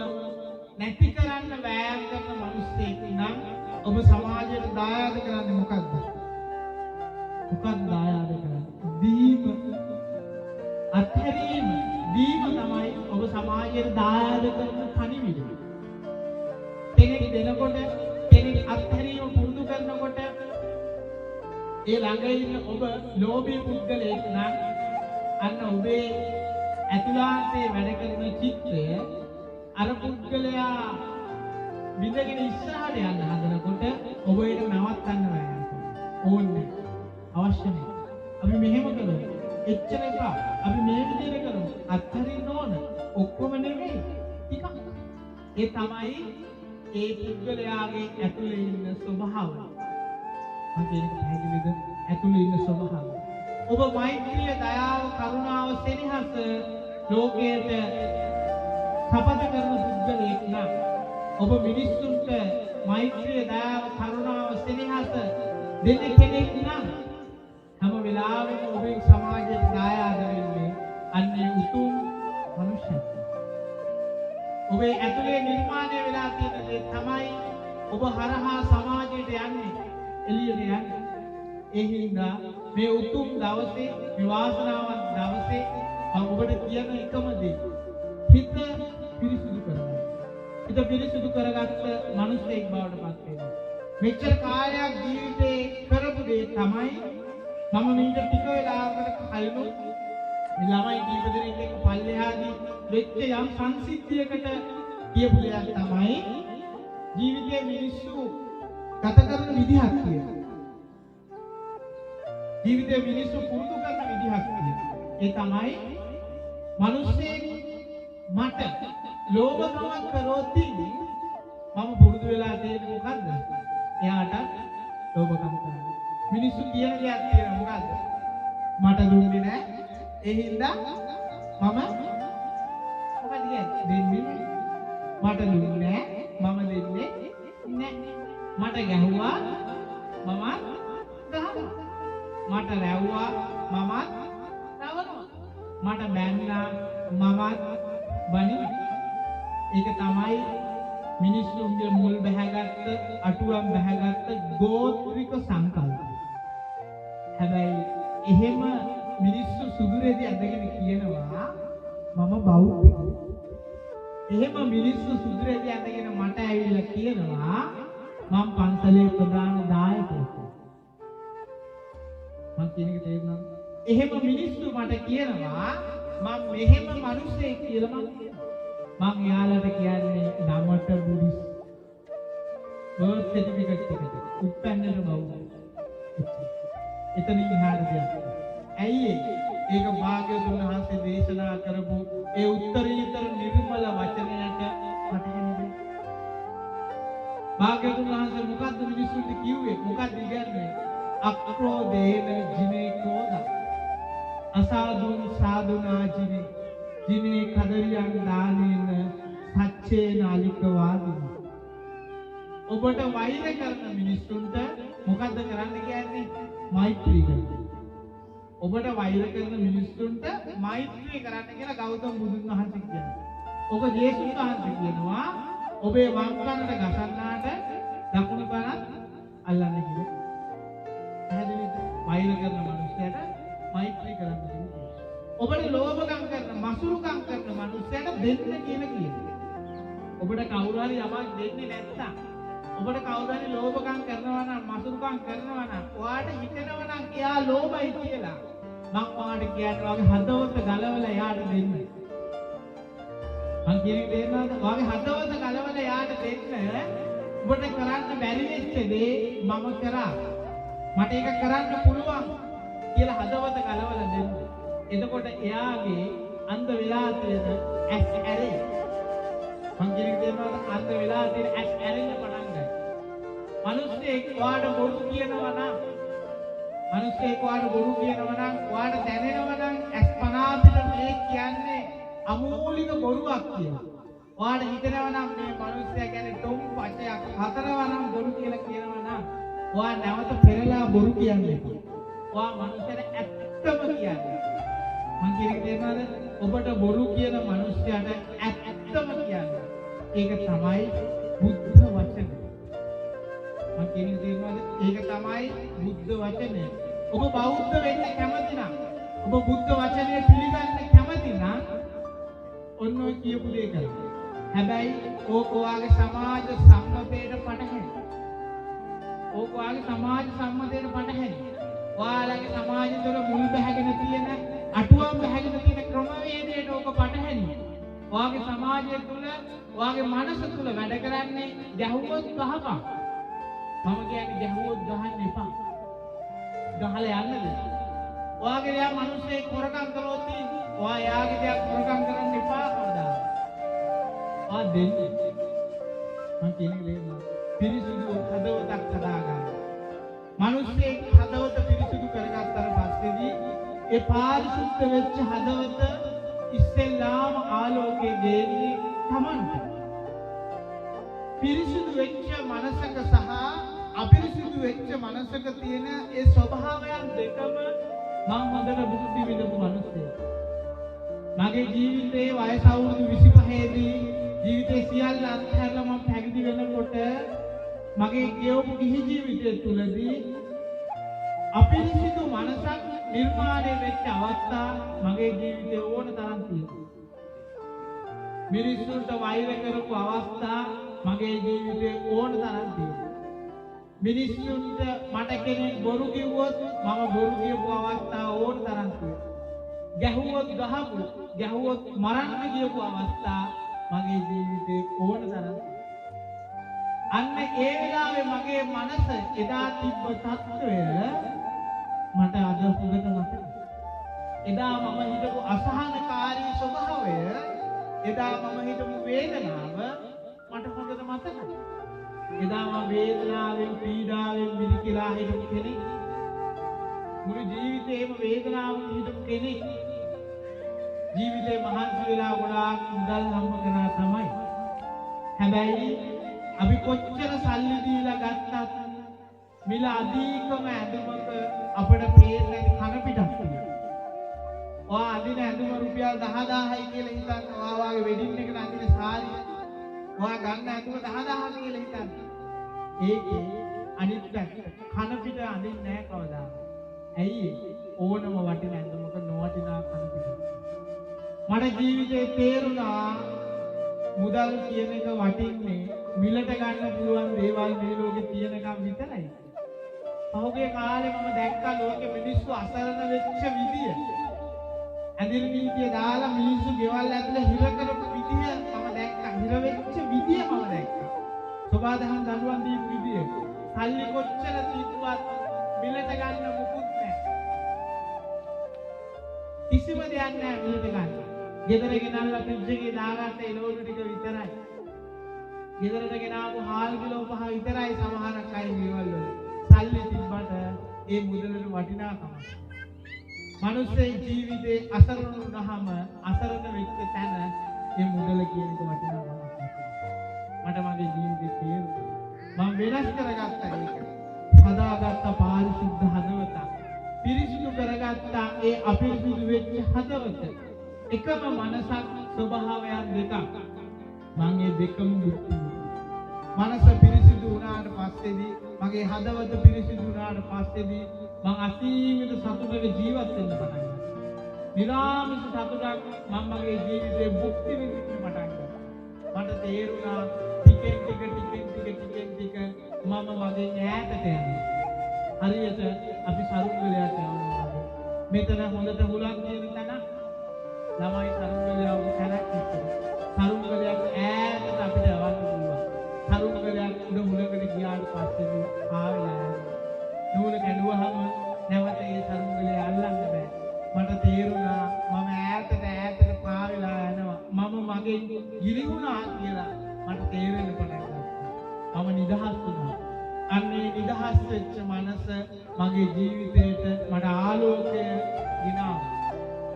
නැති කරන්න වෑයම් කරන මිනිසෙක් නම් ඔබ සමාජයට දායාද කරන්නේ මොකක්ද? මොකක්ද දායාද කරන්නේ? දීම, අත්හැරීම. දීම තමයි ඔබ සමාජයට දායාද කරන පණිවිඩය. කෙනෙක් දෙනකොට, කෙනෙක් අත්හැරීම පුරුදු කරනකොට ඒ ළඟ ඉන්න ඔබ ලෝභී පුද්ගලයෙක් නම් අන්න ඔබේ ඇතුළාන්තයේ වැඩ කරන චිත්තය අර පුද්ගලයා විඳගෙන ඉස්සරහට යන්න හදනකොට ඔබ ඒක නවත්තන්න බෑ. ඕනේ. අවශ්‍ය නැහැ. අපි මෙහෙම කරමු. එච්චර එපා. අපි මේ විදිහට කරමු. අත්හරින්න ඕන. ඔක්කොම නෙමෙයි. ටිකක්. ඒ තමයි ඒ පුද්ගලයාගේ ඇතුළේ ඉන්න ස්වභාවය. අපේ පැහැදිලිද? ඇතුළේ ඉන්න ස්වභාවය. ඔබ මෛත්‍රිය, දයාව, කරුණාව, සෙනෙහස ලෝකයට සපත කරන පුද්ගලයෙක් නම් ඔබ මිනිස්සුන්ට මෛත්‍රිය, දයාව, කරුණාව, සෙනෙහස දෙන කෙනෙක් නම් හැම වෙලාවෙම ඔබේ සමාජයට දායාද වෙන්නේ අන්නේ උතුම් මනුෂ්‍යත්වය. ඔබේ ඇතුලේ නිර්මාණය වෙලා තියෙන දේ තමයි ඔබ හරහා සමාජයට යන්නේ, එළියට යන්නේ. ඒ හින්දා මේ උතුම් දවසේ, මේ වාසනාවන්ත දවසේ මම ඔබට කියන එකම දේ හිත පිරිසිදු කරගන්න. හිත පිරිසිදු කරගත්ත මනුස්සයෙක් බවට පත් වෙනවා. මෙච්චර කාලයක් ජීවිතේ කරපු දේ තමයි මම මීට ටික වෙලාවකට කලිනුත් මේ ළමයි කීප දෙනෙක් එක්ක පල්ලෙහාදී වෙච්ච යම් සංසිද්ධියකට කියපු දෙයක් තමයි ජීවිතයේ මිනිස්සු ගත කරන විදිහක් කියලා. ජීවිතයේ මිනිස්සු පුරුදු කරන විදිහක් කියලා. ඒ තමයි මිනිස්සෙක් මට ලෝභකමක් කරොත් මම පුරුදු වෙලා තියෙන්නේ මොකද්ද? එයාට ලෝභකම කරන්න. මිනිස්සු කියන දෙයක් තියෙනවා මොකද්ද? මට දුන්නේ නැහැ. ඒ හින්දා මම මොකද කියන්නේ? මට දුන්නේ නැහැ. මම දෙන්නේ නැහැ. මට ගැහුවා මමත් ගහනවා. මට රැව්වා මමත් රවනවා. මට බැන්නා මමත් බනිනවා. ඒක තමයි මිනිස්සුන්ගේ මුල් බැහැගත්ත, අටුවම් බැහැගත්ත ගෝත්‍රික සංකල්ප. හැබැයි එහෙම මිනිස්සු සුදුරේදී ඇඳගෙන කියනවා මම බෞද්ධ. එහෙම මිනිස්සු සුදුරේදී ඇඳගෙන මට ඇවිල්ලා කියනවා මම පන්සලේ ප්‍රධාන දායකයෙක්. මම කියන එක තේරුණාද? එහෙම මිනිස්සු මට කියනවා මම මෙහෙම මිනිස්සෙක් කියලා මම කියනවා. මම යාළුවට කියන්නේ නමට බුරිස්. බර්ත් සර්ටිෆිකේට් එකට උප්පන්නට බවුව. එතනින් එහාට දෙයක්. ඇයි ඒක භාග්‍යවතුන් වහන්සේ දේශනා කරපු ඒ උත්තරීතර නිර්මල වචනයට පටහැනිද? භාග්‍යවතුන් වහන්සේ මොකද්ද මිනිස්සුන්ට කිව්වේ? මොකද්ද කියන්නේ? අක්‍රෝදේන ජිනේ ක්‍රෝධ. අසාදුන් සාදුනා ජිනේ. ජිනේ කදරියන් දානේන සච්චේන අලිකවාදී. ඔබට වෛර කරන මිනිස්සුන්ට මොකද්ද කරන්න කියන්නේ? මෛත්‍රී කරන්න. ඔබට වෛර කරන මිනිස්සුන්ට මෛත්‍රී කරන්න කියලා ගෞතම බුදුන් වහන්සේ කියනවා. ඔබ ජේසුස් වහන්සේ කියනවා ඔබේ වම් කනට ගසන්නාට දකුණු කනත් අල්ලන්න කියලා. පැහැදිලිද? වෛර කරන මිනිස්සුන්ට මෛත්‍රී කරන්න කියනවා. ඔබට ලෝභකම් කරන, මසුරුකම් කරන මිනිස්සුන්ට දෙන්න කියලා කියනවා. ඔබට කවුරු හරි යමක් දෙන්නේ නැත්නම්, ඔබට කවුරු හරි ලෝභකම් කරනවා නම්, මසුරුකම් කරනවා නම්, ඔයාට හිතෙනවා නම් එයා ලෝභයි කියලා, මම ඔයාට කියන්නේ ඔයාගේ හදවත ගලවලා එයාට දෙන්න. මං කියන්නේ තේරෙනවද? ඔයාගේ හදවත ගලවලා එයාට දෙන්න. ඔබට කරන්න බැරි වෙච්ච දේ මම කරා. මට ඒක කරන්න පුළුවන් කියලා හදවත ගලවලා දෙන්න. එතකොට එයාගේ අන්ධ වෙලා තියෙන ඇස් ඇරෙයි. මං කියන්නේ තේරෙනවද? අන්ධ වෙලා තියෙන ඇස් ඇරෙන්න පටන් ගන්නවා. මිනිස්සෙක් වාඩ බොරු කියනවා නම් මිනිස්සෙක් වාඩ බොරු කියනවා නම් වාඩ දැනෙනවා නම් අස්පනා අපිට මේ කියන්නේ අමූලික බොරුවක් කියලා. වාඩ හිතනවා නම් මේ මිනිස්සයා කියන්නේ ඩොම් පචයක් හතරව නම් බොරු කියලා කියනවා නම් වා නැවත පෙරලා බොරු කියන්නේ. වා මිනිස්සට ඇත්තම කියන්නේ. මං කියන්නේ තේරෙනවද? ඔබට බොරු කියන මිනිස්සයාට ඇත්තම කියන්නේ. ඒක තමයි බුද්ධ වචනේ. මං කියන්නේ තේරෙනවද? ඒක තමයි බුද්ධ වචනේ. ඔබ බෞද්ධ වෙන්න කැමති නම් ඔබ බුද්ධ වචනේ පිළිගන්න කැමති නම් ඔන්න ඔය කියපු දේ කරන්න. හැබැයි ඕක ඔයාගේ සමාජ සම්මතයට පටහැනි. ඕක ඔයාගේ සමාජ සම්මතයට පටහැනි. ඔයාලගේ සමාජය තුළ මුල් බැහැගෙන තියෙන අටුවම් බැහැගෙන තියෙන ක්‍රමවේදයට ඕක පටහැනි. ඔයාගේ සමාජය තුළ ඔයාගේ මනස තුළ වැඩ කරන්නේ ගැහුවොත් ගහපන්. මම කියන්නේ ගැහුවොත් ගහන්න එපා. ගහලා යන්නද? ඔයාගේ යා මිනිස්සේ කොරකම් කරොත් ඔයා යාගේ දෙයක් කොරකම් කරන්න එපා කවදා. ආ දෙන්නේ. මං කියන්නේ පිරිසුදු හදවතක් හදාගන්න. මිනිස්සේ හදවත පිරිසුදු කරගත්තාට පස්සේදී ඒ පාරිශුද්ධ වෙච්ච හදවත ඉස්සෙල්ලාම ආලෝකයේ දෙන්නේ තමන්ට. පිරිසුදු වෙච්ච මනසක සහ අපිරිසුදු වෙච්ච මනසක තියෙන ඒ ස්වභාවයන් දෙකම මම හොඳට බුද්ධි විඳපු මිනිස්සෙක්. මගේ ජීවිතයේ වයස අවුරුදු 25 දී ජීවිතේ සියල්ල අත්හැරලා මම පැවිදි වෙනකොට මගේ ගෙවපු ගිහි ජීවිතය තුලදී අපිරිසිදු මනසක් නිර්මාණය වෙච්ච අවස්ථා මගේ ජීවිතේ ඕන තරම් තියෙනවා. මිනිස්සුන්ට වෛර කරපු අවස්ථා මගේ ජීවිතේ ඕන තරම් තියෙනවා. මිනිස්සුන්ට මට කෙනෙක් බොරු කිව්වොත් මම බොරු කියපු අවස්ථා ඕන තරම් තියෙනවා. ගැහුවොත් මරන්න කියපු අවස්ථා මගේ ජීවිතේ ඕන තරම්. අන්න ඒ වෙලාවේ මගේ මනස එදා තිබ්බ තත්ත්වය මට අද හොඳට මතකයි. එදා මම හිතපු අසහනකාරී ස්වභාවය, එදා මම හිතපු වේදනාව මට හොඳට මතකයි. එදා මම වේදනාවෙන් පීඩාවෙන් මිරිකිලා හිටපු කෙනෙක්. මුළු ජීවිතේම වේදනාවෙන් හිටපු කෙනෙක්. ජීවිතේ මහන්සි වෙලා ගොඩාක් මුදල් හම්බ කරා තමයි. හැබැයි අපි කොච්චර සල්ලි දීලා ගත්තත් මිල අධිකම ඇඳුමක අපිට පේන්නේ කන පිටක් තියෙනවා. ඔයා අඳින ඇඳුම රුපියල් 10000යි කියලා හිතන්න. ඔයා වාගේ වෙඩින් එකට අඳින සාරිය ඔයා ගන්න ඇඳුම 10000 කියලා හිතන්න. ඒකේ අනිත් පැත්ත කන පිට අඳින්නේ නැහැ කවදාවත්. ඇයි? ඕනම වටින ඇඳුමක නොවටිනා කන පිට. මට ජීවිතේ තේරුණා මුදල් කියන එක වටින්නේ මිලට ගන්න පුළුවන් දේවල් මේ ලෝකේ තියෙනකම් විතරයි. පහුගිය කාලේ මම දැක්කා ලෝකෙ මිනිස්සු අසරණ වෙච්ච විදිය. ඇඳින නීතිය දාලා මිනිස්සු ගෙවල් ඇතුලේ හිර කරපු විදිය මම දැක්කා. හිර වෙච්ච විදිය මම දැක්කා. සබාදහන් දඬුවම් දීපු විදිය. සල්ලි කොච්චර තිබ්බත් මිලට ගන්න මොකුත් නැහැ. කිසිම දෙයක් නැහැ මිලට ගන්න. ගෙදර ගෙනල්ලා ෆ්‍රිජ් එකේ දාගත්ත එළවලු ටික විතරයි. ගෙදරට ගෙනාවු හාල් කිලෝ 5 විතරයි සමහරක් අය මේවල වල. සල්ලි තිබ්බට ඒ මුදලට වටිනාකම. මිනිස්සේ ජීවිතේ අසරණ වුණාම අසරණ වෙච්ච තැන ඒ මුදල කියන එක වටිනාකමක් නැහැ. මට මගේ ජීවිතේ තේරුණා. මම වෙනස් කරගත්තා ඒක. හදාගත්ත පාරිශුද්ධ හදවත. පිරිසිදු කරගත්ත ඒ අපිරිසිදු වෙච්ච හදවත. එකම මනසක් ස්වභාවයන් දෙකක්. මම ඒ දෙකම බුද්ධි. මනස පිරිසිදු වුණාට පස්සේදී මගේ හදවත පිරිසිදු වුණාට පස්සේදී මම අසීමිත සතුටක ජීවත් වෙන්න පටන් ගත්තා. නිරාමිෂ සතුටක් මම මගේ ජීවිතේ භුක්ති විඳින්න පටන් ගත්තා. මට තේරුණා ටිකෙන් ටික මම වගේ ඈතට යනවා. හරියට අපි සරුංගලයට යනවා. මෙතන හොඳට හුලක් තියෙන තැන ළමයි සරුංගලයව කැරක් ඉස්සර. සරුංගලයක් ඈතට අපිට යවන්න පුළුවන්. සරුංගලයක් උඩ මුලකට ගියාට පස්සේ ආවෙලා යනවා. නූල කැඩුවහම නැවත ඒ සරුංගලය අල්ලන්න බෑ. මට තේරුණා මම ඈතට පාවෙලා යනවා. මම මගේ ගිලිහුණා කියලා මට තේරෙන්න පටන් ගත්තා. මම නිදහස් වුණා. අන්නේ නිදහස් වෙච්ච මනස මගේ ජීවිතේට මට ආලෝකය ගෙනාවා.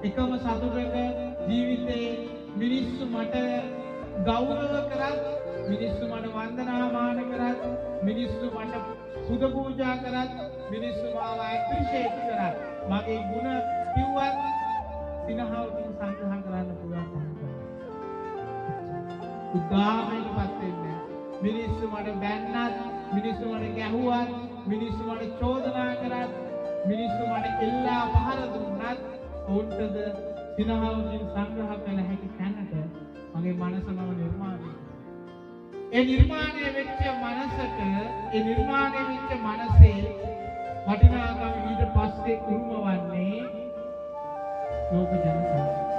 එකම සතුටක ජීවිතේ මිනිස්සු මට ගෞරව කරත්, මිනිස්සු මට වන්දනාමාන කරත්, මිනිස්සු මට පුද පූජා කරත්, මිනිස්සු මාව ඇප්‍රීෂিয়েට් කරත්, මගේ ගුණ කිව්වත් සිනහවකින් සංග්‍රහ කරන්න පුළුවන්. උදාහරණයකට වෙන්නේ මිනිස්සු මට බැන්නත්, මිනිස්සු මට ගැහුවත්, මිනිස්සු මට චෝදනා කරත්, මිනිස්සු මට එල්ලා පහර දුන්නත් ඔවුන්ටද සිනහවකින් සංග්‍රහ කළ හැකි තැනට මගේ මනසම නිර්මාණය. ඒ නිර්මාණය වෙච්ච මනසට, ඒ නිර්මාණය වෙච්ච මනසේ වටිනාකම ඊට පස්සේ උරුම වන්නේ ලෝක ජනතාව.